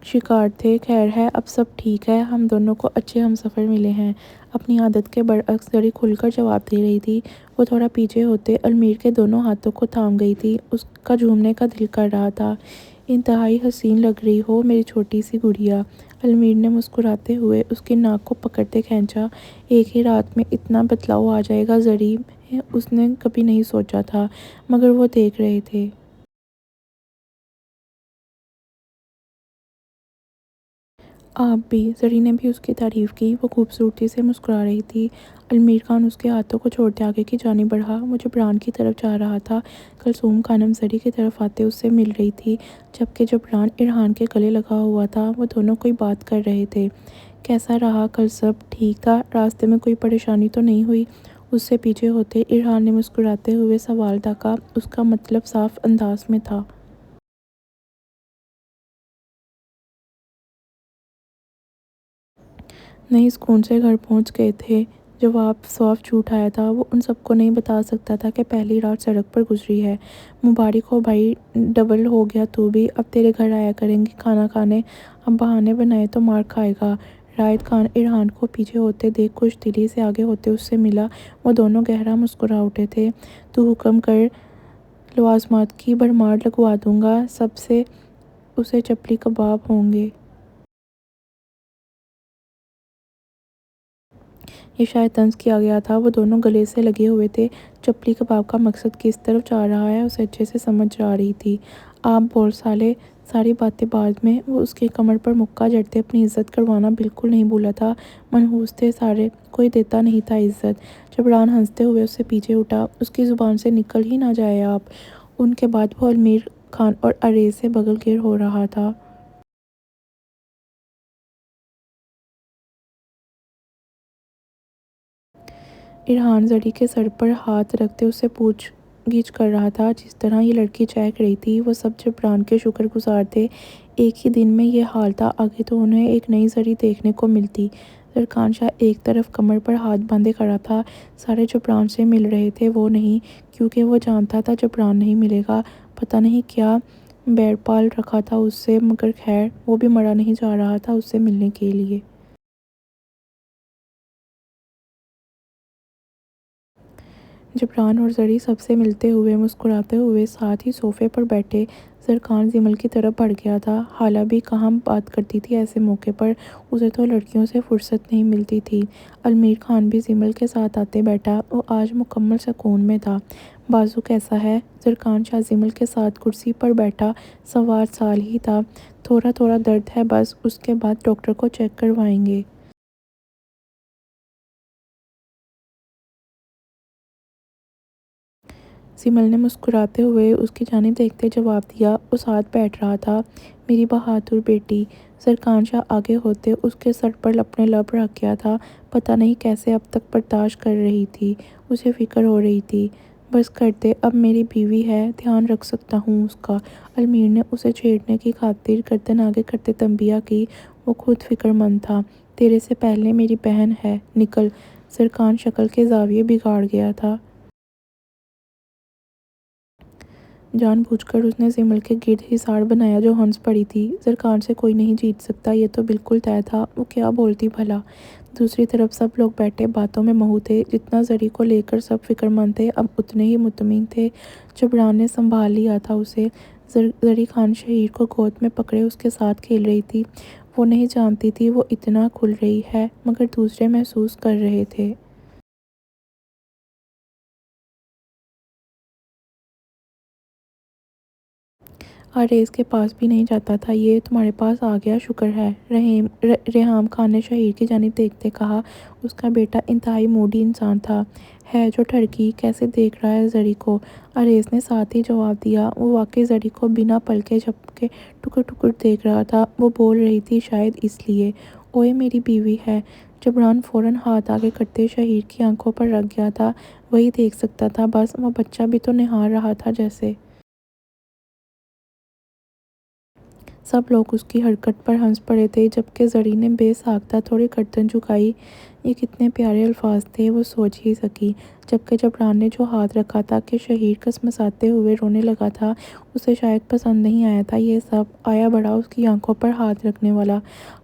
شکار تھے۔ خیر ہے، اب سب ٹھیک ہے، ہم دونوں کو اچھے ہمسفر ملے ہیں۔ اپنی عادت کے برعکس زری کھل کر جواب دے رہی تھی۔ وہ تھوڑا پیچھے ہوتے المیر کے دونوں ہاتھوں کو تھام گئی تھی۔ اس کا جھومنے کا دل کر رہا تھا۔ انتہائی حسین لگ رہی ہو میری چھوٹی سی گڑیا۔ المیر نے مسکراتے ہوئے اس کی ناک کو پکڑتے کھینچا۔ ایک ہی رات میں اتنا بدلاؤ آ جائے گا زری میں اس نے کبھی نہیں سوچا تھا، مگر وہ دیکھ رہے تھے۔ آپ بھی۔ زری نے بھی اس کی تعریف کی۔ وہ خوبصورتی سے مسکرا رہی تھی۔ المیر خان اس کے ہاتھوں کو چھوڑتے آگے کی جانب بڑھا۔ وہ جبران کی طرف جا رہا تھا۔ کلثوم خانم زری کی طرف آتے اس سے مل رہی تھی، جبکہ جبران ارحان کے گلے لگا ہوا تھا۔ وہ دونوں کوئی بات کر رہے تھے۔ کیسا رہا کل سب؟ ٹھیک تھا؟ راستے میں کوئی پریشانی تو نہیں ہوئی؟ اس سے پیچھے ہوتے ارحان نے مسکراتے ہوئے سوال ٹاکا۔ اس کا مطلب صاف انداز میں تھا۔ نہیں، سکون سے گھر پہنچ گئے تھے۔ جواب صاف جھوٹ آیا تھا۔ وہ ان سب کو نہیں بتا سکتا تھا کہ پہلی رات سڑک پر گزری ہے۔ مبارک ہو بھائی، ڈبل ہو گیا تو بھی۔ اب تیرے گھر آیا کریں گے کھانا کھانے۔ اب بہانے بنائے تو مار کھائے گا۔ رائد خان ارحان کو پیچھے ہوتے دیکھ خوش دلی سے آگے ہوتے اس سے ملا۔ وہ دونوں گہرا مسکرا اٹھے تھے۔ تو حکم کر، لوازمات کی بھرمار لگوا دوں گا سب سے۔ اسے چپلی کباب ہوں گے۔ یہ شاید طنز کیا گیا تھا۔ وہ دونوں گلے سے لگے ہوئے تھے۔ چپلی کباب کا مقصد کس طرف جا رہا ہے اسے اچھے سے سمجھ آ رہی تھی۔ آپ بول سالے، ساری باتیں بعد میں، وہ اس کی کمر پر مکہ جڑتے اپنی عزت کروانا بالکل نہیں بھولا تھا۔ منحوس تھے سارے، کوئی دیتا نہیں تھا عزت۔ جبران ہنستے ہوئے اس سے پیچھے اٹھا، اس کی زبان سے نکل ہی نہ جائے آپ۔ ان کے بعد وہ امیر خان اور عریض سے بغل گیر ہو رہا تھا۔ ارحان زری کے سر پر ہاتھ رکھتے اس سے پوچھ گچھ کر رہا تھا۔ جس طرح یہ لڑکی چہک رہی تھی، وہ سب جبران کے شکر گزار تھے۔ ایک ہی دن میں یہ حال تھا، آگے تو انہیں ایک نئی زری دیکھنے کو ملتی۔ زرخان شاہ ایک طرف کمر پر ہاتھ باندھے کھڑا تھا۔ سارے جبران سے مل رہے تھے، وہ نہیں، کیونکہ وہ جانتا تھا جبران نہیں ملے گا۔ پتہ نہیں کیا بیڑ پال رکھا تھا اس سے، مگر خیر، وہ بھی مرا نہیں جا رہا تھا اس سے ملنے کے لیے۔ جبران اور زری سب سے ملتے ہوئے مسکراتے ہوئے ساتھ ہی صوفے پر بیٹھے۔ زرخان زمل کی طرف بڑھ گیا تھا۔ حالہ بھی کہاں بات کرتی تھی ایسے موقع پر، اسے تو لڑکیوں سے فرصت نہیں ملتی تھی۔ امیر خان بھی زمل کے ساتھ آتے بیٹھا، وہ آج مکمل سکون میں تھا۔ بازو کیسا ہے؟ زرخان شاہ زمل کے ساتھ کرسی پر بیٹھا، 1.25 سال ہی تھا، تھوڑا تھوڑا درد ہے بس، اس کے بعد ڈاکٹر کو چیک کروائیں گے۔ زمل نے مسکراتے ہوئے اس کی جانب دیکھتے جواب دیا۔ وہ ساتھ بیٹھ رہا تھا۔ میری بہادر بیٹی۔ زرخان شاہ آگے ہوتے اس کے سر پر اپنے لب رکھ گیا تھا۔ پتہ نہیں کیسے اب تک برداشت کر رہی تھی، اسے فکر ہو رہی تھی۔ بس کر دے، اب میری بیوی ہے، دھیان رکھ سکتا ہوں اس کا۔ امیر نے اسے چھیڑنے کی خاطر گردن آگے کرتے تنبیہ کی۔ وہ خود فکر مند تھا۔ تیرے سے پہلے میری بہن ہے، نکل۔ زرخان شکل کے زاویے بگاڑ گیا تھا۔ جان بوجھ کر اس نے زمل کے گرد حصار بنایا جو ہنس پڑی تھی۔ زرخان سے کوئی نہیں جیت سکتا، یہ تو بالکل طے تھا۔ وہ کیا بولتی بھلا؟ دوسری طرف سب لوگ بیٹھے باتوں میں مہو تھے۔ جتنا زری کو لے کر سب فکر مند تھے، اب اتنے ہی مطمئن تھے۔ جبران نے سنبھال لیا تھا اسے۔ زری خان شہیر کو گود میں پکڑے اس کے ساتھ کھیل رہی تھی۔ وہ نہیں جانتی تھی وہ اتنا کھل رہی ہے، مگر دوسرے محسوس کر رہے تھے۔ عریض کے پاس بھی نہیں جاتا تھا، یہ تمہارے پاس آ گیا، شکر ہے، ریحام خان نے شہیر کی جانب دیکھتے کہا۔ اس کا بیٹا انتہائی موڈی انسان تھا، ہے جو ٹھڑکی کیسے دیکھ رہا ہے زری کو۔ عریض نے ساتھ ہی جواب دیا۔ وہ واقعی زری کو بنا پلکے جھپکے ٹکر ٹکر دیکھ رہا تھا، وہ بول رہی تھی شاید اس لیے، اوئے میری بیوی ہے۔ جبران فوراً ہاتھ آگے کرتے شہیر کی آنکھوں پر رکھ گیا تھا، وہی دیکھ سکتا تھا بس، وہ بچہ بھی تو نہار رہا تھا جیسے۔ سب لوگ اس کی حرکت پر ہنس پڑے تھے، جبکہ زری نے بے ساختہ تھوڑی گردن جھکائی۔ یہ کتنے پیارے الفاظ تھے، وہ سوچ ہی سکی۔ جبکہ جبران نے جو ہاتھ رکھا تھا کہ شہیر کسمساتے ہوئے رونے لگا تھا، اسے شاید پسند نہیں آیا تھا یہ سب۔ آیا بڑا اس کی آنکھوں پر ہاتھ رکھنے والا۔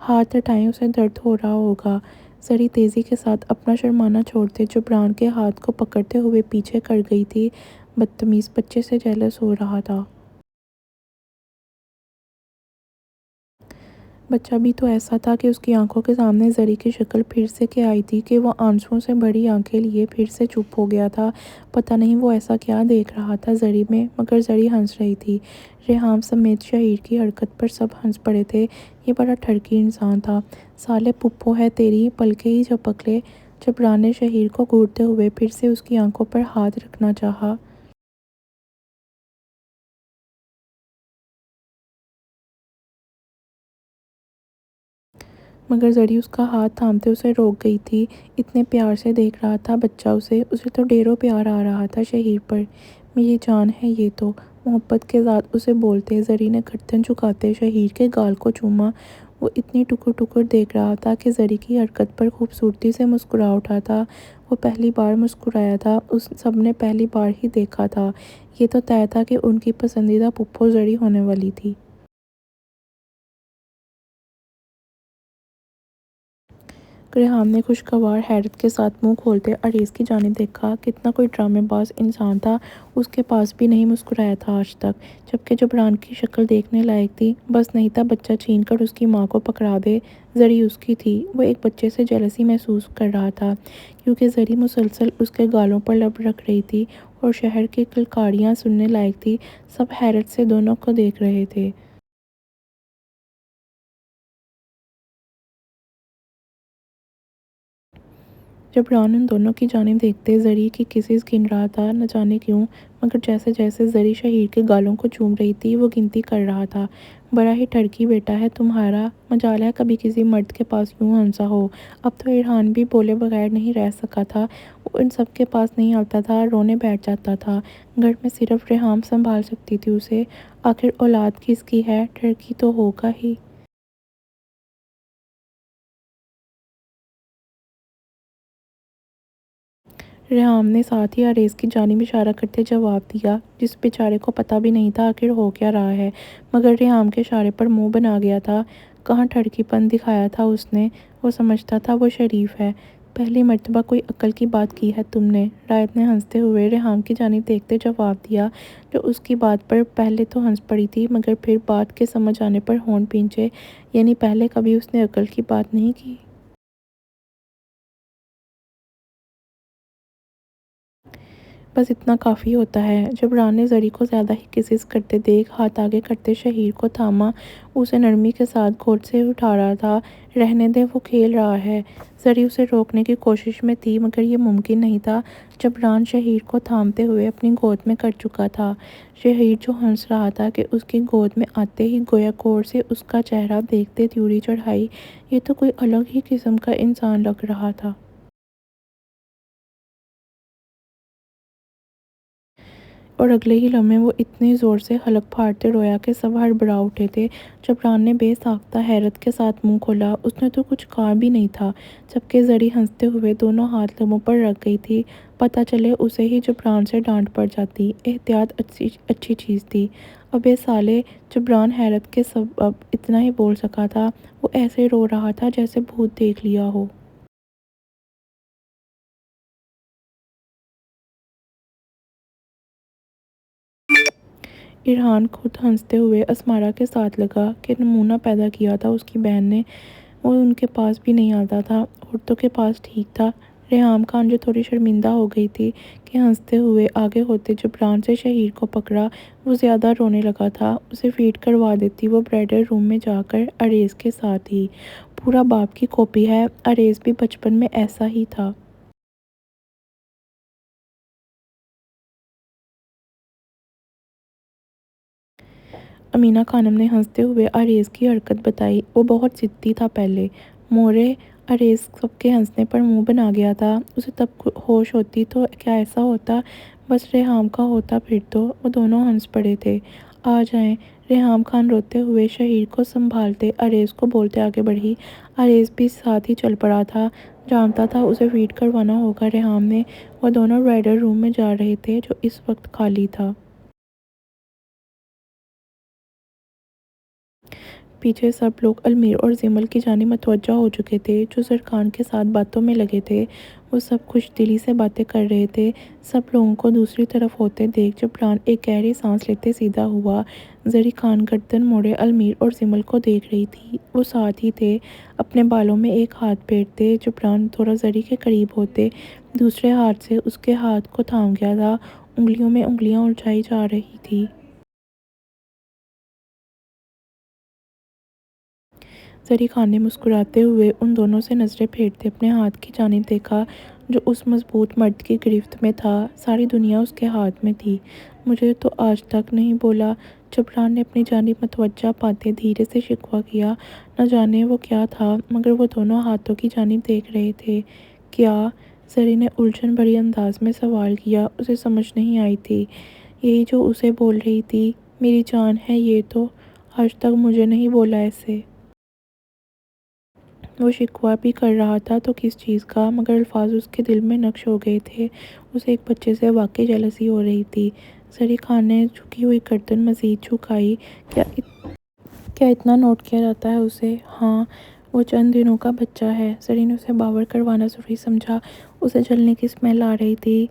ہاتھ ہٹائیں، اسے درد ہو رہا ہوگا۔ زری تیزی کے ساتھ اپنا شرمانا چھوڑتے جبران کے ہاتھ کو پکڑتے ہوئے پیچھے کر گئی تھی۔ بدتمیز، بچے سے جیلس ہو رہا تھا۔ بچہ بھی تو ایسا تھا کہ اس کی آنکھوں کے سامنے زری کی شکل پھر سے کے آئی تھی کہ وہ آنسوؤں سے بھری آنکھیں لیے پھر سے چپ ہو گیا تھا۔ پتہ نہیں وہ ایسا کیا دیکھ رہا تھا زری میں، مگر زری ہنس رہی تھی۔ ریحام سمیت شہیر کی حرکت پر سب ہنس پڑے تھے۔ یہ بڑا ٹھڑکی انسان تھا۔ سالے پھپھو ہے تیری، پلکیں ہی جھپک لے۔ جبران نے شہیر کو گھورتے ہوئے پھر سے اس کی آنکھوں پر ہاتھ رکھنا چاہا۔ مگر زری اس کا ہاتھ تھامتے اسے روک گئی تھی۔ اتنے پیار سے دیکھ رہا تھا بچہ اسے تو ڈھیروں پیار آ رہا تھا شہیر پر۔ میری جان ہے یہ تو، محبت کے ساتھ اسے بولتے زری نے گردن جھکاتے شہیر کے گال کو چوما۔ وہ اتنی ٹکر ٹکر دیکھ رہا تھا کہ زری کی حرکت پر خوبصورتی سے مسکرا اٹھا تھا۔ وہ پہلی بار مسکرایا تھا، اس سب نے پہلی بار ہی دیکھا تھا۔ یہ تو طے تھا کہ ان کی پسندیدہ پھپھو زری ہونے والی تھی۔ ریحام نے خوشگوار حیرت کے ساتھ منہ کھولتے عریض کی جانب دیکھا۔ کتنا کوئی ڈرامے باز انسان تھا، اس کے پاس بھی نہیں مسکرایا تھا آج تک، جبکہ جبران کی شکل دیکھنے لائق تھی۔ بس نہیں تھا بچہ چھین کر اس کی ماں کو پکڑا دے۔ زری اس کی تھی، وہ ایک بچے سے جیلسی محسوس کر رہا تھا، کیونکہ زری مسلسل اس کے گالوں پر لب رکھ رہی تھی اور شہر کی کلکاریاں سننے لائق تھی۔ سب حیرت سے دونوں کو دیکھ رہے تھے۔ جبران ان دونوں کی جانب دیکھتے زری کی کسیز گن رہا تھا، نہ جانے کیوں، مگر جیسے جیسے زری شہیر کے گالوں کو چوم رہی تھی وہ گنتی کر رہا تھا۔ بڑا ہی ٹھڑکی بیٹا ہے تمہارا، مجال ہے کبھی کسی مرد کے پاس یوں ہنسا ہو۔ اب تو ارحان بھی بولے بغیر نہیں رہ سکا تھا، وہ ان سب کے پاس نہیں آتا تھا، رونے بیٹھ جاتا تھا۔ گھر میں صرف ریحام سنبھال سکتی تھی اسے، آخر اولاد کس کی ہے، ٹھڑکی تو ہوگا ہی۔ ریحام نے ساتھ ہی آریز کی جانب اشارہ کرتے جواب دیا، جس بیچارے کو پتہ بھی نہیں تھا آخر ہو کیا رہا ہے، مگر ریحام کے اشارے پر منہ بنا گیا تھا۔ کہاں ٹھڑکی پن دکھایا تھا اس نے، وہ سمجھتا تھا وہ شریف ہے۔ پہلی مرتبہ کوئی عقل کی بات کی ہے تم نے، رائد نے ہنستے ہوئے ریحام کی جانب دیکھتے جواب دیا، جو اس کی بات پر پہلے تو ہنس پڑی تھی مگر پھر بات کے سمجھ آنے پر ہونٹ بھینچے، یعنی پہلے کبھی اس نے عقل کی بات نہیں کی۔ بس اتنا کافی ہوتا ہے۔ جبران نے زری کو زیادہ ہی کسس کرتے دیکھ ہاتھ آگے کرتے شہیر کو تھاما، اسے نرمی کے ساتھ گود سے اٹھا رہا تھا۔ رہنے دے، وہ کھیل رہا ہے۔ زری اسے روکنے کی کوشش میں تھی مگر یہ ممکن نہیں تھا۔ جبران شہیر کو تھامتے ہوئے اپنی گود میں کر چکا تھا۔ شہیر جو ہنس رہا تھا کہ اس کی گود میں آتے ہی گویا غور سے اس کا چہرہ دیکھتے تیوری چڑھائی، یہ تو کوئی الگ ہی قسم کا انسان لگ رہا تھا۔ اور اگلے ہی لمحے وہ اتنی زور سے حلق پھاڑتے رویا کہ سب ہڑبڑا اٹھے تھے۔ جبران نے بے ساختہ حیرت کے ساتھ منہ کھولا، اس نے تو کچھ کہا بھی نہیں تھا، جبکہ زری ہنستے ہوئے دونوں ہاتھ لبوں پر رکھ گئی تھی۔ پتہ چلے اسے ہی جبران سے ڈانٹ پڑ جاتی، احتیاط اچھی چیز تھی۔ ابے سالے! جبران حیرت کے سبب اتنا ہی بول سکا تھا، وہ ایسے رو رہا تھا جیسے بھوت دیکھ لیا ہو۔ ارحان خود ہنستے ہوئے اسمارا کے ساتھ لگا کہ نمونہ پیدا کیا تھا اس کی بہن نے، وہ ان کے پاس بھی نہیں آتا تھا، عورتوں کے پاس ٹھیک تھا۔ ریحام خان جو تھوڑی شرمندہ ہو گئی تھی کہ ہنستے ہوئے آگے ہوتے جبران سے شہیر کو پکڑا، وہ زیادہ رونے لگا تھا، اسے فیڈ کروا دیتی وہ برائڈل روم میں جا کر آریز کے ساتھ ہی۔ پورا باپ کی کاپی ہے، آریز بھی بچپن میں ایسا ہی تھا۔ امینہ خانم نے ہنستے ہوئے آریز کی حرکت بتائی، وہ بہت ضدی تھا پہلے۔ مورے! آریز سب کے ہنسنے پر منہ بنا گیا تھا، اسے تب ہوش ہوتی تو کیا ایسا ہوتا، بس ریحام کا ہوتا پھر تو، وہ دونوں ہنس پڑے تھے۔ آ جائیں! ریحام خان روتے ہوئے شہیر کو سنبھالتے آریز کو بولتے آگے بڑھی۔ آریز بھی ساتھ ہی چل پڑا تھا، جانتا تھا اسے فیڈ کروانا ہوگا ریحام نے۔ وہ دونوں برائڈل روم میں جا رہے تھے جو اس وقت خالی تھا۔ پیچھے سب لوگ المیر اور زمل کی جانب متوجہ ہو چکے تھے جو سرخان کے ساتھ باتوں میں لگے تھے، وہ سب خوش دلی سے باتیں کر رہے تھے۔ سب لوگوں کو دوسری طرف ہوتے دیکھ جبران ایک گہری سانس لیتے سیدھا ہوا۔ زری خان گردن موڑے المیر اور زمل کو دیکھ رہی تھی، وہ ساتھ ہی تھے، اپنے بالوں میں ایک ہاتھ پھیرتے۔ جبران تھوڑا زری کے قریب ہوتے دوسرے ہاتھ سے اس کے ہاتھ کو تھام گیا تھا، انگلیوں میں انگلیاں الجھائی جا رہی تھی۔ زری خان نے مسکراتے ہوئے ان دونوں سے نظریں پھیرتے اپنے ہاتھ کی جانب دیکھا جو اس مضبوط مرد کی گرفت میں تھا، ساری دنیا اس کے ہاتھ میں تھی۔ مجھے تو آج تک نہیں بولا، جبران نے اپنی جانب متوجہ پاتے دھیرے سے شکوہ کیا، نہ جانے وہ کیا تھا مگر وہ دونوں ہاتھوں کی جانب دیکھ رہے تھے۔ کیا؟ زری نے الجھن بھری انداز میں سوال کیا، اسے سمجھ نہیں آئی تھی، یہی جو اسے بول رہی تھی، میری جان ہے یہ تو، آج تک مجھے نہیں بولا ایسے۔ وہ شکوہ بھی کر رہا تھا تو کس چیز کا، مگر الفاظ اس کے دل میں نقش ہو گئے تھے، اسے ایک بچے سے واقعی جیلسی ہو رہی تھی۔ زری خان نے جھکی ہوئی گردن مزید جھکائی، کیا اتنا نوٹ کیا جاتا ہے اسے؟ ہاں، وہ چند دنوں کا بچہ ہے۔ زری نے اسے باور کروانا ضروری سمجھا، اسے جلنے کی سمیل آ رہی تھی،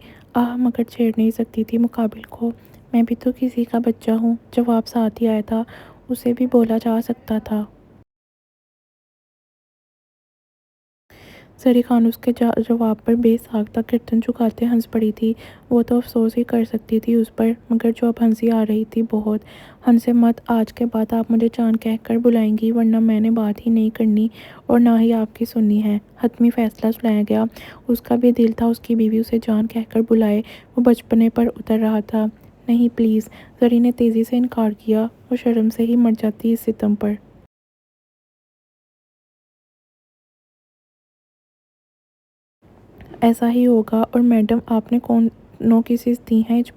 مگر چھیڑ نہیں سکتی تھی مقابل کو۔ میں بھی تو کسی کا بچہ ہوں، جواب ساتھ ہی آیا تھا، اسے بھی بولا جا سکتا تھا۔ زری خان اس کے جواب پر بے ساختہ گردن جھکاتے ہنس پڑی تھی۔ وہ تو افسوس ہی کر سکتی تھی اس پر، مگر جو اب ہنسی آ رہی تھی بہت۔ ہنسے مت، آج کے بعد آپ مجھے جان کہہ کر بلائیں گی، ورنہ میں نے بات ہی نہیں کرنی اور نہ ہی آپ کی سننی ہے۔ حتمی فیصلہ سنایا گیا۔ اس کا بھی دل تھا اس کی بیوی اسے جان کہہ کر بلائے، وہ بچپنے پر اتر رہا تھا۔ نہیں پلیز، زری نے تیزی سے انکار کیا۔ وہ شرم سے ہی مر جاتی اس ستم پر۔ ایسا ہی ہوگا، اور میڈم آپ نے کون نو کیسز دی ہیں اس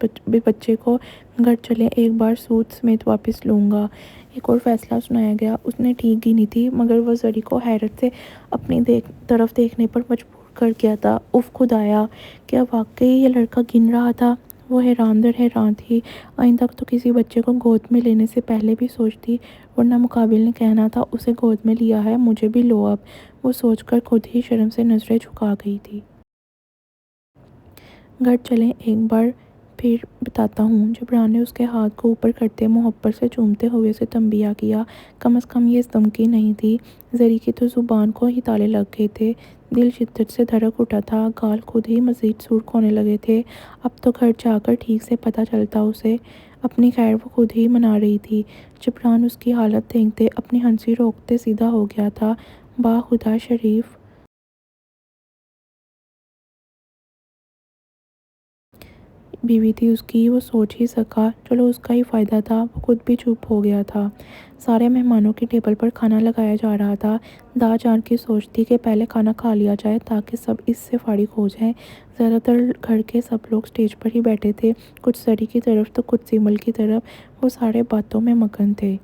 بچے کو؟ گھر چلیں، ایک بار سود سمیت واپس لوں گا۔ ایک اور فیصلہ سنایا گیا۔ اس نے ٹھیک گنی تھی، مگر وہ زری کو حیرت سے اپنی طرف دیکھنے پر مجبور کر گیا تھا۔ اف خدایا، کیا واقعی یہ لڑکا گن رہا تھا؟ وہ حیران در حیران تھی۔ آئندہ تو کسی بچے کو گود میں لینے سے پہلے بھی سوچتی، ورنہ مقابل نے کہنا تھا اسے گود میں لیا ہے، مجھے بھی لو اب۔ وہ سوچ کر خود ہی شرم سے نظریں جھکا گئی تھی۔ گھر چلیں، ایک بار پھر بتاتا ہوں۔ جبران نے اس کے ہاتھ کو اوپر کرتے محبت سے چومتے ہوئے اسے تنبیہ کیا۔ کم از کم یہ دھمکی نہیں تھی۔ زری کی تو زبان کو ہی تالے لگ گئے تھے، دل شدت سے دھڑک اٹھا تھا، گال خود ہی مزید سرخ ہونے لگے تھے۔ اب تو گھر جا کر ٹھیک سے پتہ چلتا اسے۔ اپنی خیر وہ خود ہی منا رہی تھی۔ جبران اس کی حالت دیکھتے اپنی ہنسی روکتے سیدھا ہو گیا تھا۔ باخدا شریف بیوی تھی اس کی، وہ سوچ ہی سکا۔ چلو اس کا ہی فائدہ تھا، وہ خود بھی چپ ہو گیا تھا۔ سارے مہمانوں کی ٹیبل پر کھانا لگایا جا رہا تھا۔ دا جان کی سوچ تھی کہ پہلے کھانا کھا لیا جائے تاکہ سب اس سے فارغ ہو جائیں۔ زیادہ تر گھر کے سب لوگ سٹیج پر ہی بیٹھے تھے، کچھ زری کی طرف تو کچھ سیمل کی طرف۔ وہ سارے باتوں میں مگن تھے۔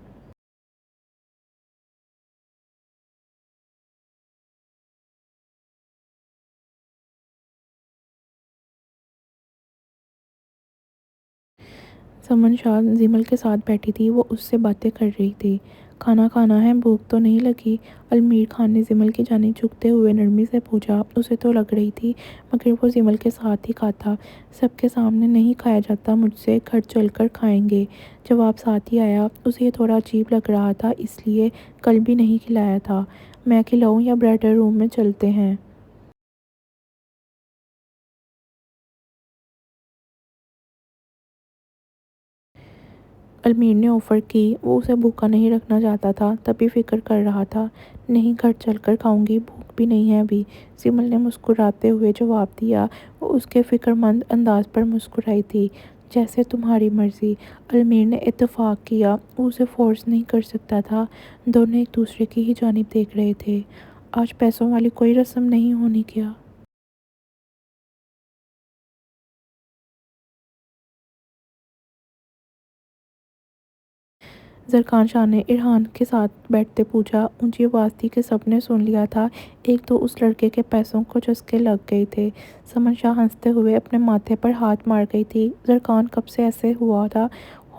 سمن شاہ زیمل کے ساتھ بیٹھی تھی، وہ اس سے باتیں کر رہی تھی۔ کھانا کھانا ہے، بھوک تو نہیں لگی؟ المیر خان نے زیمل کی جانب جھکتے ہوئے نرمی سے پوچھا۔ اسے تو لگ رہی تھی، مگر وہ زیمل کے ساتھ ہی کھاتا۔ سب کے سامنے نہیں کھایا جاتا مجھ سے، گھر چل کر کھائیں گے۔ جواب ساتھ ہی آیا۔ اسے یہ تھوڑا عجیب لگ رہا تھا، اس لیے کل بھی نہیں کھلایا تھا۔ میں کھلاؤں یا برائڈل روم میں چلتے ہیں؟ المیر نے آفر کی۔ وہ اسے بھوکا نہیں رکھنا چاہتا تھا، تبھی فکر کر رہا تھا۔ نہیں، گھر چل کر کھاؤں گی، بھوک بھی نہیں ہے ابھی، سیمل نے مسکراتے ہوئے جواب دیا۔ وہ اس کے فکر مند انداز پر مسکرائی تھی۔ جیسے تمہاری مرضی، المیر نے اتفاق کیا۔ وہ اسے فورس نہیں کر سکتا تھا، دونوں ایک دوسرے کی ہی جانب دیکھ رہے تھے۔ آج پیسوں والی کوئی رسم نہیں ہونی کیا؟ زرخان شاہ نے ارحان کے ساتھ بیٹھتے پوچھا۔ اونچی آواز تھی کہ سب نے سن لیا تھا۔ ایک تو اس لڑکے کے پیسوں کو چسکے لگ گئے تھے۔ سمن شاہ ہنستے ہوئے اپنے ماتھے پر ہاتھ مار گئی تھی۔ زرخان کب سے ایسے ہوا تھا؟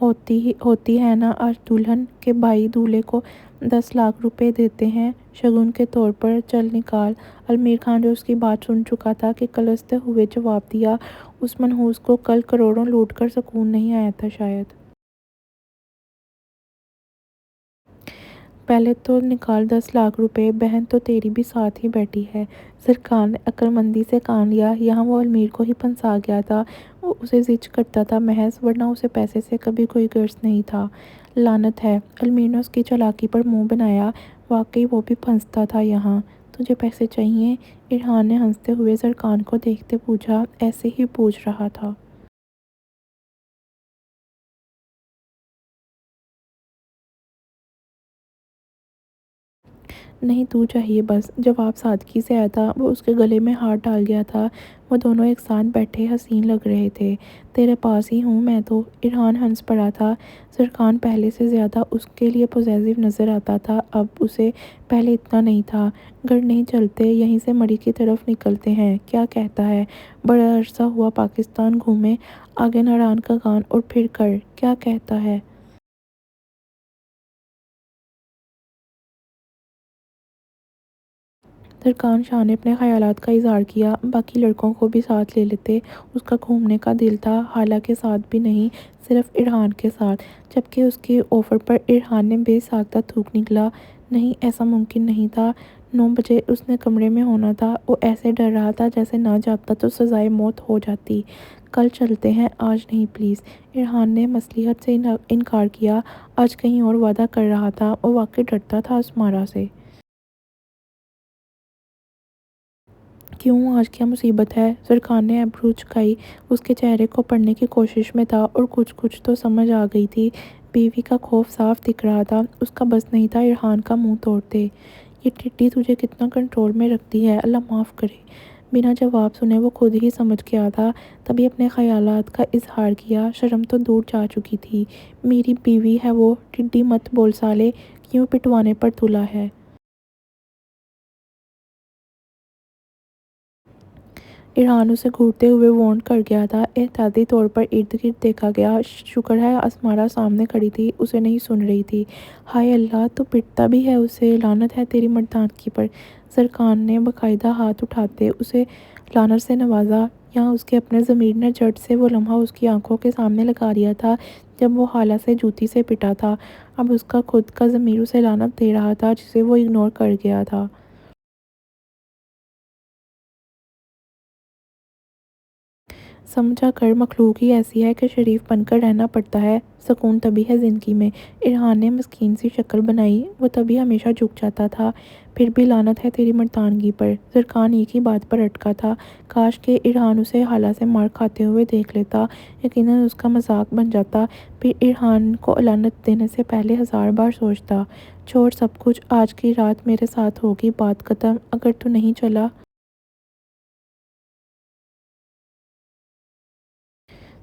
ہوتی ہے نا، آج دلہن کے بھائی دولہے کو 10 لاکھ روپے دیتے ہیں شگن کے طور پر، چل نکال۔ المیر خان جو اس کی بات سن چکا تھا کہ کلستے ہوئے جواب دیا۔ اس منحوس کو کل کروڑوں لوٹ کر سکون نہیں آیا تھا شاید۔ پہلے تو نکال 10 لاکھ روپے، بہن تو تیری بھی ساتھ ہی بیٹھی ہے۔ زرخان نے عقل مندی سے کان لیا۔ یہاں وہ المیر کو ہی پھنسا گیا تھا۔ وہ اسے زج کرتا تھا محض، ورنہ اسے پیسے سے کبھی کوئی غرض نہیں تھا۔ لعنت ہے، المیر نے اس کی چالاکی پر منہ بنایا۔ واقعی وہ بھی پھنستا تھا یہاں۔ تجھے پیسے چاہئیں؟ ارحان نے ہنستے ہوئے زرخان کو دیکھتے پوچھا۔ ایسے ہی پوچھ رہا تھا۔ نہیں تو چاہیے بس، جواب سادگی سے آیا تھا۔ وہ اس کے گلے میں ہاتھ ڈال گیا تھا۔ وہ دونوں ایک ساتھ بیٹھے حسین لگ رہے تھے۔ تیرے پاس ہی ہوں میں تو۔ ارحان ہنس پڑا تھا۔ زرخان پہلے سے زیادہ اس کے لیے پوزیسو نظر آتا تھا، اب اسے پہلے اتنا نہیں تھا۔ گھر نہیں چلتے، یہیں سے مڑی کی طرف نکلتے ہیں، کیا کہتا ہے؟ بڑا عرصہ ہوا پاکستان گھومے، آگے ناران کا گان اور پھر کر، کیا کہتا ہے؟ زرخان شاہ نے اپنے خیالات کا اظہار کیا۔ باقی لڑکوں کو بھی ساتھ لے لیتے، اس کا گھومنے کا دل تھا، حالہ کے ساتھ بھی نہیں، صرف ارحان کے ساتھ۔ جبکہ اس کی آفر پر ارحان نے بے ساختہ تھوک نکلا۔ نہیں، ایسا ممکن نہیں تھا۔ 9 بجے اس نے کمرے میں ہونا تھا۔ وہ ایسے ڈر رہا تھا جیسے نہ جاتا تو سزائے موت ہو جاتی۔ کل چلتے ہیں، آج نہیں پلیز۔ ارحان نے مصلحت سے انکار کیا۔ آج کہیں اور وعدہ کر رہا تھا۔ وہ واقعی ڈرتا تھا اسمارا سے۔ کیوں، آج کیا مصیبت ہے؟ سرکان نے ابرو جھکائی۔ اس کے چہرے کو پڑھنے کی کوشش میں تھا اور کچھ تو سمجھ آ گئی تھی۔ بیوی کا خوف صاف دکھ رہا تھا۔ اس کا بس نہیں تھا ارحان کا منہ توڑتے۔ یہ ٹھڈی تجھے کتنا کنٹرول میں رکھتی ہے، اللہ معاف کرے۔ بنا جواب سنے وہ خود ہی سمجھ گیا تھا، تبھی اپنے خیالات کا اظہار کیا۔ شرم تو دور جا چکی تھی۔ میری بیوی ہے وہ، ٹھڈی مت بول سالے، کیوں پٹوانے پر تلا ہے؟ ارحان اسے گھورتے ہوئے وارن کر گیا تھا۔ احتیاطی طور پر ارد گرد دیکھا گیا۔ شکر ہے اسمارا سامنے کھڑی تھی، اسے نہیں سن رہی تھی۔ ہائے اللہ، تو پٹتا بھی ہے اسے، لعنت ہے تیری مردانگی پر۔ سرکان نے باقاعدہ ہاتھ اٹھاتے اسے لعنت سے نوازا، یا اس کے اپنے ضمیر نے جھٹ سے وہ لمحہ اس کی آنکھوں کے سامنے لگا دیا تھا جب وہ خالہ سے جوتی سے پٹا تھا۔ اب اس کا خود کا ضمیر اسے لعنت دے رہا تھا جسے وہ اگنور کر گیا تھا۔ سمجھا کر، مخلوق ہی ایسی ہے کہ شریف بن کر رہنا پڑتا ہے، سکون تبھی ہے زندگی میں۔ ارحان نے مسکین سی شکل بنائی، وہ تبھی ہمیشہ جھک جاتا تھا۔ پھر بھی لعنت ہے تیری مردانگی پر۔ سرکان ایک ہی بات پر اٹکا تھا، کاش کہ ارحان اسے خالہ سے مار کھاتے ہوئے دیکھ لیتا، یقیناً اس کا مذاق بن جاتا، پھر ارحان کو لعنت دینے سے پہلے 1000 بار سوچتا۔ چھوڑ سب کچھ، آج کی رات میرے ساتھ ہوگی، بات ختم۔ اگر تو نہیں چلا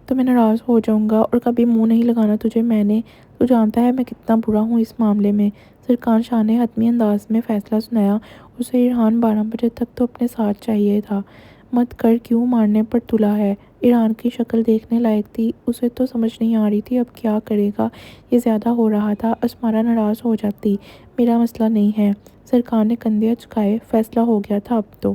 تو میں ناراض ہو جاؤں گا اور کبھی منہ نہیں لگانا تجھے میں نے۔ تو جانتا ہے میں کتنا برا ہوں اس معاملے میں۔ سرکان شاہ نے حتمی انداز میں فیصلہ سنایا۔ اسے ارحان 12 بجے تک تو اپنے ساتھ چاہیے تھا۔ مت کر، کیوں مارنے پر تلا ہے؟ ارحان کی شکل دیکھنے لائق تھی، اسے تو سمجھ نہیں آ رہی تھی اب کیا کرے گا۔ یہ زیادہ ہو رہا تھا، اسمارا ناراض ہو جاتی۔ میرا مسئلہ نہیں ہے۔ سرکان نے کندھے اچکائے، فیصلہ ہو گیا تھا اب تو۔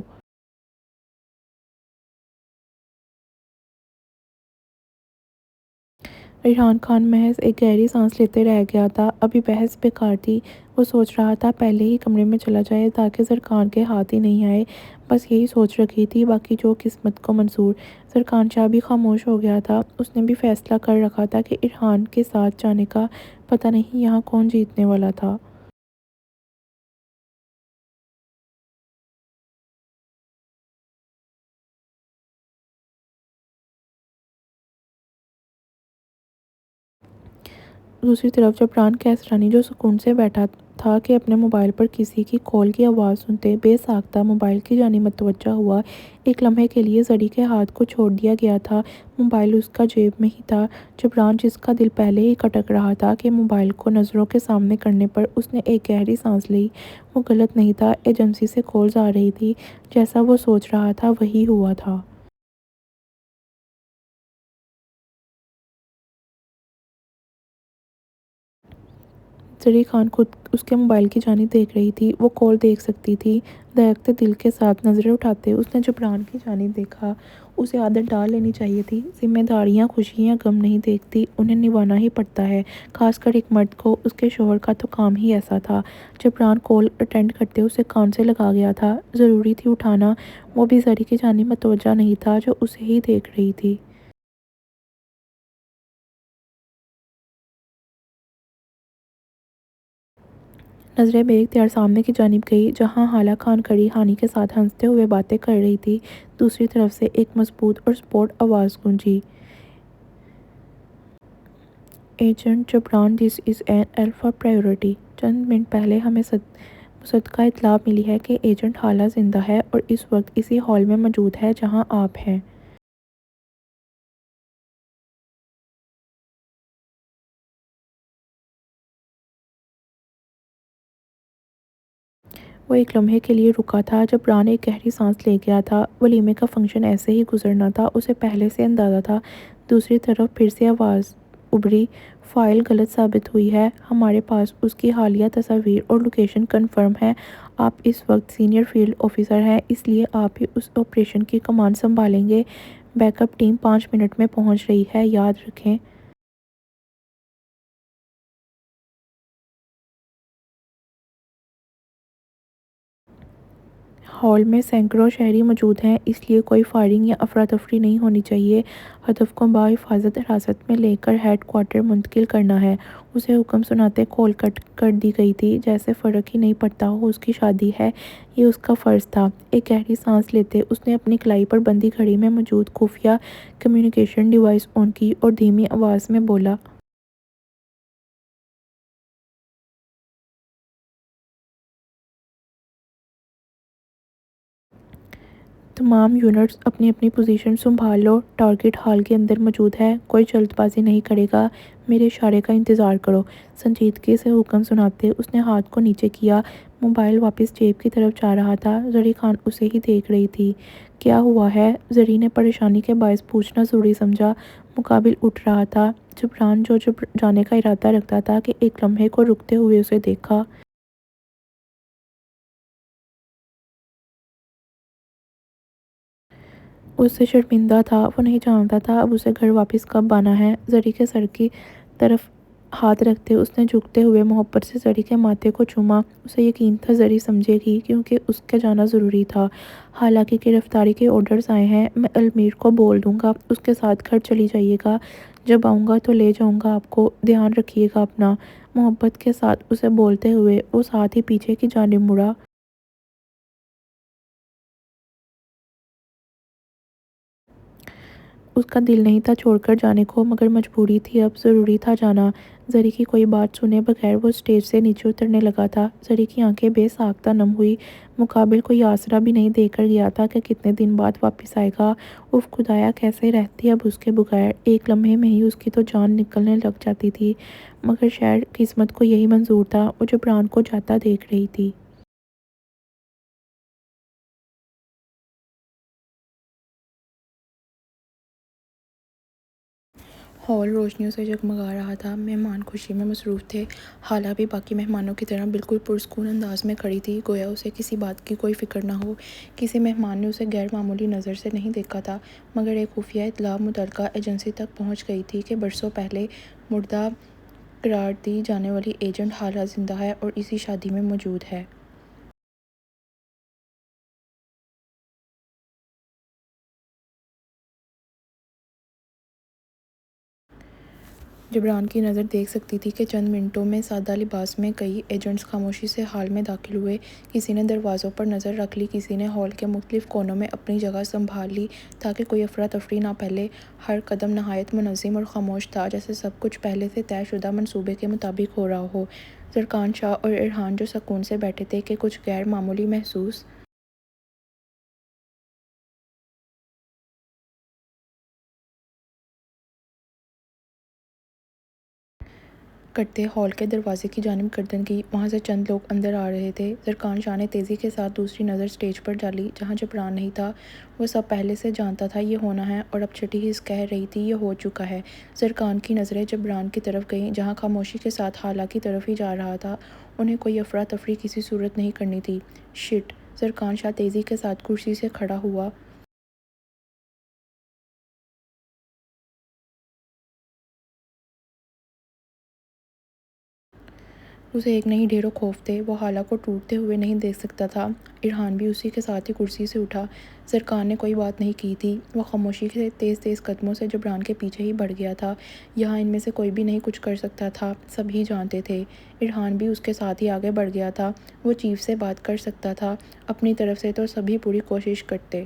ریحان خان محض ایک گہری سانس لیتے رہ گیا تھا۔ ابھی بحث بیکار تھی۔ وہ سوچ رہا تھا پہلے ہی کمرے میں چلا جائے تاکہ سرکان کے ہاتھ ہی نہیں آئے۔ بس یہی سوچ رکھی تھی، باقی جو قسمت کو منظور۔ سرکان شاہ بھی خاموش ہو گیا تھا۔ اس نے بھی فیصلہ کر رکھا تھا کہ ارحان کے ساتھ جانے کا، پتہ نہیں یہاں کون جیتنے والا تھا۔ دوسری طرف جبران کیسرانی جو سکون سے بیٹھا تھا کہ اپنے موبائل پر کسی کی کال کی آواز سنتے بے ساختہ موبائل کی جانب متوجہ ہوا۔ ایک لمحے کے لیے زری کے ہاتھ کو چھوڑ دیا گیا تھا، موبائل اس کا جیب میں ہی تھا۔ جبران، جس کا دل پہلے ہی کھٹک رہا تھا کہ موبائل کو نظروں کے سامنے کرنے پر اس نے ایک گہری سانس لی۔ وہ غلط نہیں تھا، ایجنسی سے کالز آ رہی تھی، جیسا وہ سوچ رہا تھا وہی ہوا تھا۔ زری خان خود اس کے موبائل کی جانب دیکھ رہی تھی، وہ کال دیکھ سکتی تھی۔ دہکتے دل کے ساتھ نظریں اٹھاتے اس نے جبران کی جانب دیکھا۔ اسے عادت ڈال لینی چاہیے تھی، ذمہ داریاں خوشی یا غم نہیں دیکھتی، انہیں نبھانا ہی پڑتا ہے، خاص کر ایک مرد کو۔ اس کے شوہر کا تو کام ہی ایسا تھا۔ جبران کال اٹینڈ کرتے اسے کان سے لگا گیا تھا، ضروری تھی اٹھانا۔ وہ بھی زری کی جانب متوجہ نہیں تھا جو اسے ہی دیکھ رہی تھی۔ نظریں بے اختیار سامنے کی جانب گئی جہاں حالہ خان کھڑی ہانی کے ساتھ ہنستے ہوئے باتیں کر رہی تھی۔ دوسری طرف سے ایک مضبوط اور سپورٹ آواز گونجی، agent Jibran, this is an alpha priority. چند منٹ پہلے ہمیں مصدقہ اطلاع ملی ہے کہ ایجنٹ حالہ زندہ ہے اور اس وقت اسی ہال میں موجود ہے جہاں آپ ہیں۔ وہ ایک لمحے کے لیے رکا تھا، جبران ایک گہری سانس لے گیا تھا۔ ولیمے کا فنکشن ایسے ہی گزرنا تھا، اسے پہلے سے اندازہ تھا۔ دوسری طرف پھر سے آواز ابھری، فائل غلط ثابت ہوئی ہے، ہمارے پاس اس کی حالیہ تصاویر اور لوکیشن کنفرم ہے۔ آپ اس وقت سینئر فیلڈ آفیسر ہیں، اس لیے آپ ہی اس آپریشن کی کمان سنبھالیں گے۔ بیک اپ ٹیم 5 منٹ میں پہنچ رہی ہے، یاد رکھیں۔ ہال میں سینکڑوں شہری موجود ہیں، اس لیے کوئی فائرنگ یا افراتفری نہیں ہونی چاہیے۔ ہدف کو بحفاظت حراست میں لے کر ہیڈ کوارٹر منتقل کرنا ہے۔ اسے حکم سناتے کال کٹ کر دی گئی تھی، جیسے فرق ہی نہیں پڑتا ہو اس کی شادی ہے، یہ اس کا فرض تھا۔ ایک گہری سانس لیتے اس نے اپنی کلائی پر بندی گھڑی میں موجود خفیہ کمیونیکیشن ڈیوائس آن کی اور دھیمی آواز میں بولا، تمام یونٹس اپنی اپنی پوزیشن سنبھال لو، ٹارگٹ ہال کے اندر موجود ہے، کوئی جلد بازی نہیں کرے گا، میرے اشارے کا انتظار کرو۔ سنجیدگی سے حکم سناتے اس نے ہاتھ کو نیچے کیا۔ موبائل واپس جیب کی طرف جا رہا تھا، زری خان اسے ہی دیکھ رہی تھی۔ کیا ہوا ہے؟ زری نے پریشانی کے باعث پوچھنا ضروری سمجھا۔ مقابل اٹھ رہا تھا، جبران جو جانے کا ارادہ رکھتا تھا کہ ایک لمحے کو رکتے ہوئے اسے دیکھا۔ اس سے شرمندہ تھا، وہ نہیں جانتا تھا اب اسے گھر واپس کب آنا ہے۔ زری کے سر کی طرف ہاتھ رکھتے اس نے جھکتے ہوئے محبت سے زری کے ماتھے کو چوما۔ اسے یقین تھا زری سمجھے گی، کیونکہ اس کے جانا ضروری تھا۔ حالانکہ گرفتاری کے آرڈرز آئے ہیں، میں المیر کو بول دوں گا، اس کے ساتھ گھر چلی جائیے گا، جب آؤں گا تو لے جاؤں گا آپ کو، دھیان رکھیے گا اپنا۔ محبت کے ساتھ اسے بولتے ہوئے وہ ساتھ ہی پیچھے کی جانب مڑا۔ اس کا دل نہیں تھا چھوڑ کر جانے کو، مگر مجبوری تھی، اب ضروری تھا جانا۔ زری کی کوئی بات سنے بغیر وہ اسٹیج سے نیچے اترنے لگا تھا۔ زری کی آنکھیں بے ساختہ نم ہوئی۔ مقابل کوئی آسرا بھی نہیں دے کر گیا تھا کہ کتنے دن بعد واپس آئے گا۔ اف خدایا، کیسے رہتی اب اس کے بغیر؟ ایک لمحے میں ہی اس کی تو جان نکلنے لگ جاتی تھی، مگر شاید قسمت کو یہی منظور تھا۔ وہ جبران کو جاتا دیکھ رہی تھی۔ ہال روشنیوں سے جگمگا رہا تھا، مہمان خوشی میں مصروف تھے۔ حالہ بھی باقی مہمانوں کی طرح بالکل پرسکون انداز میں کھڑی تھی، گویا اسے کسی بات کی کوئی فکر نہ ہو۔ کسی مہمان نے اسے غیر معمولی نظر سے نہیں دیکھا تھا، مگر ایک خفیہ اطلاع متعلقہ ایجنسی تک پہنچ گئی تھی کہ برسوں پہلے مردہ قرار دی جانے والی ایجنٹ حالہ زندہ ہے اور اسی شادی میں موجود ہے۔ جبران کی نظر دیکھ سکتی تھی کہ چند منٹوں میں سادہ لباس میں کئی ایجنٹس خاموشی سے ہال میں داخل ہوئے۔ کسی نے دروازوں پر نظر رکھ لی، کسی نے ہال کے مختلف کونوں میں اپنی جگہ سنبھال لی تاکہ کوئی افراتفری نہ پھیلے۔ ہر قدم نہایت منظم اور خاموش تھا، جیسے سب کچھ پہلے سے طے شدہ منصوبے کے مطابق ہو رہا ہو۔ زرکان شاہ اور ارحان جو سکون سے بیٹھے تھے کہ کچھ غیر معمولی محسوس کرتے ہال کے دروازے کی جانب گردن کی۔ وہاں سے چند لوگ اندر آ رہے تھے۔ زرکان شاہ نے تیزی کے ساتھ دوسری نظر اسٹیج پر ڈالی جہاں جبران نہیں تھا۔ وہ سب پہلے سے جانتا تھا یہ ہونا ہے، اور اب چھٹی حس کہہ رہی تھی یہ ہو چکا ہے۔ زرکان کی نظریں جبران کی طرف گئیں، جہاں خاموشی کے ساتھ حالہ کی طرف ہی جا رہا تھا۔ انہیں کوئی افراتفری کسی صورت نہیں کرنی تھی۔ شٹ! زرکان شاہ تیزی کے ساتھ کرسی سے کھڑا ہوا۔ اسے ایک نہیں ڈھیروں خوف تھے، وہ حالہ کو ٹوٹتے ہوئے نہیں دیکھ سکتا تھا۔ ارحان بھی اسی کے ساتھ ہی کرسی سے اٹھا۔ زرکان نے کوئی بات نہیں کی تھی، وہ خاموشی سے تیز تیز قدموں سے جبران کے پیچھے ہی بڑھ گیا تھا۔ یہاں ان میں سے کوئی بھی نہیں کچھ کر سکتا تھا، سب ہی جانتے تھے۔ ارحان بھی اس کے ساتھ ہی آگے بڑھ گیا تھا۔ وہ چیف سے بات کر سکتا تھا، اپنی طرف سے تو سبھی پوری کوشش کرتے۔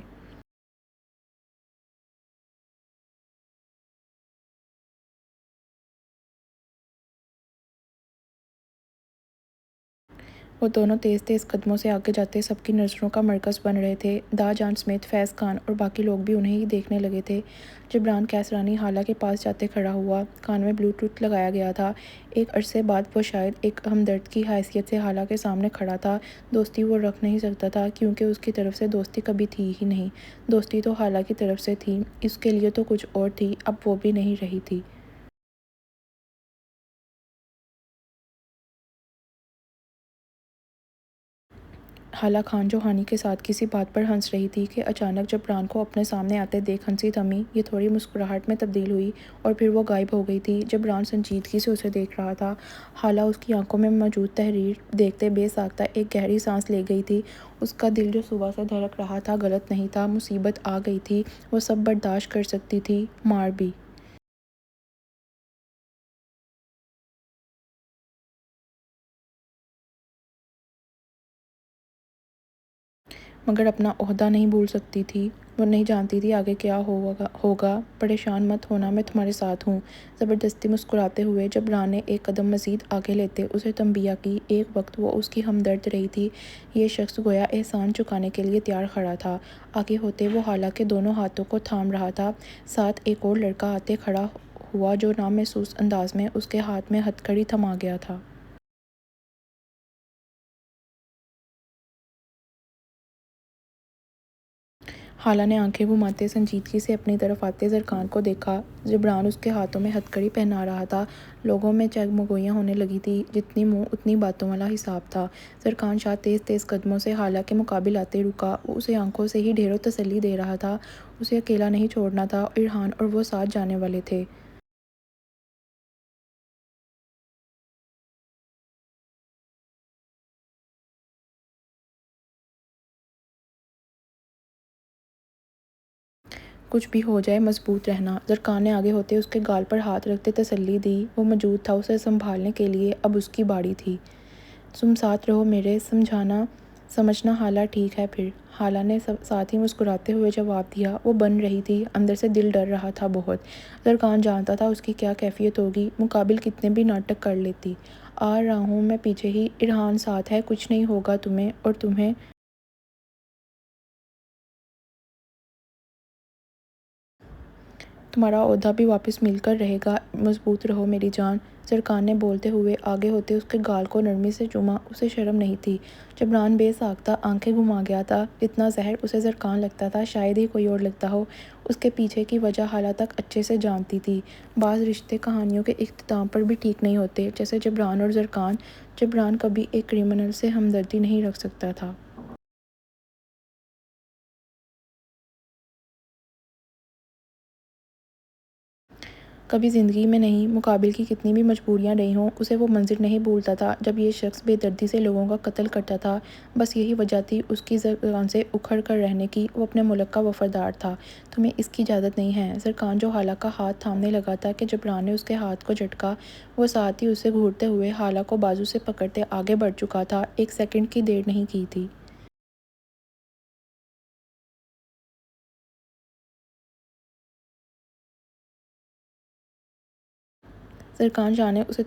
وہ دونوں تیز تیز قدموں سے آگے جاتے سب کی نظروں کا مرکز بن رہے تھے۔ دا جان سمیت فیض خان اور باقی لوگ بھی انہیں ہی دیکھنے لگے تھے۔ جبران کیسرانی حالہ کے پاس جاتے کھڑا ہوا۔ کان میں بلوٹوتھ لگایا گیا تھا۔ ایک عرصے بعد وہ شاید ایک ہمدرد کی حیثیت سے حالہ کے سامنے کھڑا تھا۔ دوستی وہ رکھ نہیں سکتا تھا، کیونکہ اس کی طرف سے دوستی کبھی تھی ہی نہیں۔ دوستی تو حالہ کی طرف سے تھی، اس کے لیے تو کچھ اور تھی، اب وہ بھی نہیں رہی تھی۔ حالہ خان جو ہانی کے ساتھ کسی بات پر ہنس رہی تھی کہ اچانک جبران کو اپنے سامنے آتے دیکھ ہنسی تھمی، یہ تھوڑی مسکراہٹ میں تبدیل ہوئی اور پھر وہ غائب ہو گئی تھی۔ جبران سنجیدگی سے اسے دیکھ رہا تھا۔ حالہ اس کی آنکھوں میں موجود تحریر دیکھتے بے ساختہ ایک گہری سانس لے گئی تھی۔ اس کا دل جو صبح سے دھڑک رہا تھا غلط نہیں تھا، مصیبت آ گئی تھی، وہ سب برداشت کر سکتی تھی، مار بھی۔ مگر اپنا عہدہ نہیں بھول سکتی تھی۔ وہ نہیں جانتی تھی آگے کیا ہوگا۔ پریشان مت ہونا، میں تمہارے ساتھ ہوں۔ زبردستی مسکراتے ہوئے جبران نے ایک قدم مزید آگے لیتے اسے تنبیہ کی۔ ایک وقت وہ اس کی ہمدرد رہی تھی، یہ شخص گویا احسان چکانے کے لیے تیار کھڑا تھا۔ آگے ہوتے وہ حالہ کے دونوں ہاتھوں کو تھام رہا تھا، ساتھ ایک اور لڑکا آتے کھڑا ہوا جو نامحسوس انداز میں اس کے ہاتھ میں ہتھ کڑی تھما گیا تھا۔ حالہ نے آنکھیں گھماتے سنجیدگی سے اپنی طرف آتے زرکان کو دیکھا۔ جبران اس کے ہاتھوں میں ہتھ کڑی پہنا رہا تھا۔ لوگوں میں چگمگوئیاں ہونے لگی تھی، جتنی منہ اتنی باتوں والا حساب تھا۔ زرکان شاہ تیز تیز قدموں سے حالہ کے مقابل آتے رکا۔ وہ اسے آنکھوں سے ہی ڈھیروں تسلی دے رہا تھا، اسے اکیلا نہیں چھوڑنا تھا، ارحان اور وہ ساتھ جانے والے تھے۔ کچھ بھی ہو جائے مضبوط رہنا، زرکان نے آگے ہوتے اس کے گال پر ہاتھ رکھتے تسلی دی۔ وہ موجود تھا اسے سنبھالنے کے لیے، اب اس کی باری تھی۔ تم ساتھ رہو میرے، سمجھنا حالہ ٹھیک ہے پھر؟ حالہ نے ساتھ ہی مسکراتے ہوئے جواب دیا۔ وہ بن رہی تھی، اندر سے دل ڈر رہا تھا بہت۔ زرکان جانتا تھا اس کی کیا کیفیت ہوگی، مقابل کتنے بھی ناٹک کر لیتی۔ آ رہا ہوں میں پیچھے ہی، ارحان ساتھ ہے، کچھ نہیں ہوگا تمہیں، اور تمہیں تمہارا عہدہ بھی واپس مل کر رہے گا، مضبوط رہو میری جان۔ زرکان نے بولتے ہوئے آگے ہوتے اس کے گال کو نرمی سے چوما۔ اسے شرم نہیں تھی۔ جبران بے ساختہ آنکھیں گھما گیا تھا، جتنا زہر اسے زرکان لگتا تھا شاید ہی کوئی اور لگتا ہو۔ اس کے پیچھے کی وجہ حالہ تک اچھے سے جانتی تھی۔ بعض رشتے کہانیوں کے اختتام پر بھی ٹھیک نہیں ہوتے، جیسے جبران اور زرکان۔ جبران کبھی ایک کرمنل سے ہمدردی نہیں رکھ سکتا تھا۔ کبھی زندگی میں نہیں، مقابل کی کتنی بھی مجبوریاں رہی ہوں، اسے وہ منظر نہیں بھولتا تھا جب یہ شخص بے دردی سے لوگوں کا قتل کرتا تھا۔ بس یہی وجہ تھی اس کی زرکان سے اکھڑ کر رہنے کی، وہ اپنے ملک کا وفادار تھا۔ تمہیں اس کی اجازت نہیں ہے۔ زرکان جو حالہ کا ہاتھ تھامنے لگا تھا کہ جبران نے اس کے ہاتھ کو جھٹکا، وہ ساتھ ہی اسے گھورتے ہوئے حالہ کو بازو سے پکڑتے آگے بڑھ چکا تھا، ایک سیکنڈ کی دیر نہیں کی تھی۔ زرکان شاہ نے اسے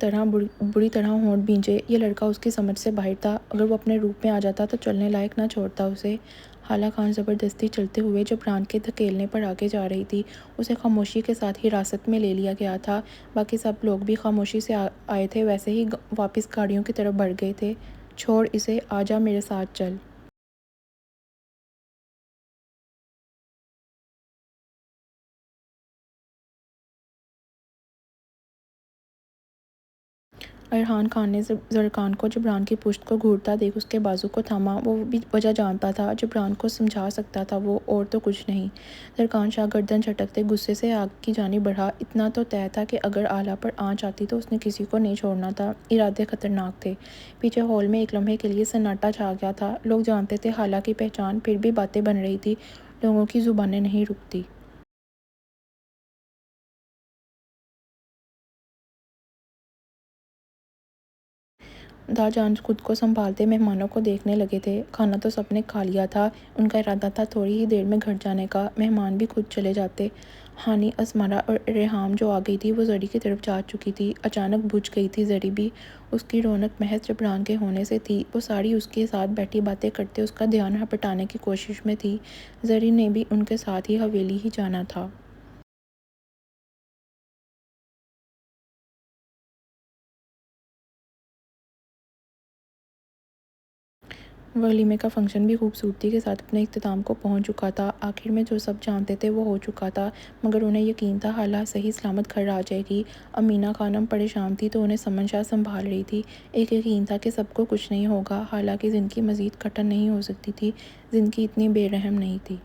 بری طرح ہونٹ بھینچے۔ یہ لڑکا اس کی سمجھ سے باہر تھا، اگر وہ اپنے روپ میں آ جاتا تو چلنے لائق نہ چھوڑتا اسے۔ حالہ خان زبردستی چلتے ہوئے جبران کے دھکیلنے پر آگے جا رہی تھی۔ اسے خاموشی کے ساتھ حراست میں لے لیا گیا تھا، باقی سب لوگ بھی خاموشی سے آئے تھے ویسے ہی واپس گاڑیوں کی طرف بڑھ گئے تھے۔ چھوڑ اسے، آجا میرے ساتھ چل۔ ارحان خان نے زرکان کو جبران کی پشت کو گھورتا دیکھ اس کے بازو کو تھاما۔ وہ بھی وجہ جانتا تھا، جبران کو سمجھا سکتا تھا وہ، اور تو کچھ نہیں۔ زرکان شاہ گردن جھٹکتے غصے سے آگ کی جانب بڑھا۔ اتنا تو طے تھا کہ اگر آلہ پر آنچ آتی تو اس نے کسی کو نہیں چھوڑنا تھا۔ ارادے خطرناک تھے۔ پیچھے ہال میں ایک لمحے کے لیے سناٹا چھا گیا تھا۔ لوگ جانتے تھے حالہ کی پہچان، پھر بھی باتیں بن رہی تھی، لوگوں کی زبانیں نہیں رکتی دا جان خود کو سنبھالتے مہمانوں کو دیکھنے لگے تھے۔ کھانا تو سب نے کھا لیا تھا، ان کا ارادہ تھا تھوڑی ہی دیر میں گھر جانے کا، مہمان بھی خود چلے جاتے۔ ہانی، اسمارا اور ریحام جو آ گئی تھی وہ زری کی طرف جا چکی تھی۔ اچانک بجھ گئی تھی زری بھی۔ اس کی رونق محض جبران کے ہونے سے تھی۔ وہ ساری اس کے ساتھ بیٹھی باتیں کرتے اس کا دھیان ہٹانے کی کوشش میں تھی۔ زری نے بھی ان کے ساتھ ہی حویلی ہی جانا تھا۔ ولیمے کا فنکشن بھی خوبصورتی کے ساتھ اپنے اختتام کو پہنچ چکا تھا۔ آخر میں جو سب جانتے تھے وہ ہو چکا تھا، مگر انہیں یقین تھا حالہ صحیح سلامت گھر آ جائے گی۔ امینا خانم پریشان تھی تو انہیں سمن شاہ سنبھال رہی تھی۔ ایک یقین تھا کہ سب کو کچھ نہیں ہوگا، حالانکہ زندگی مزید کٹھن نہیں ہو سکتی تھی، زندگی اتنی بے رحم نہیں تھی۔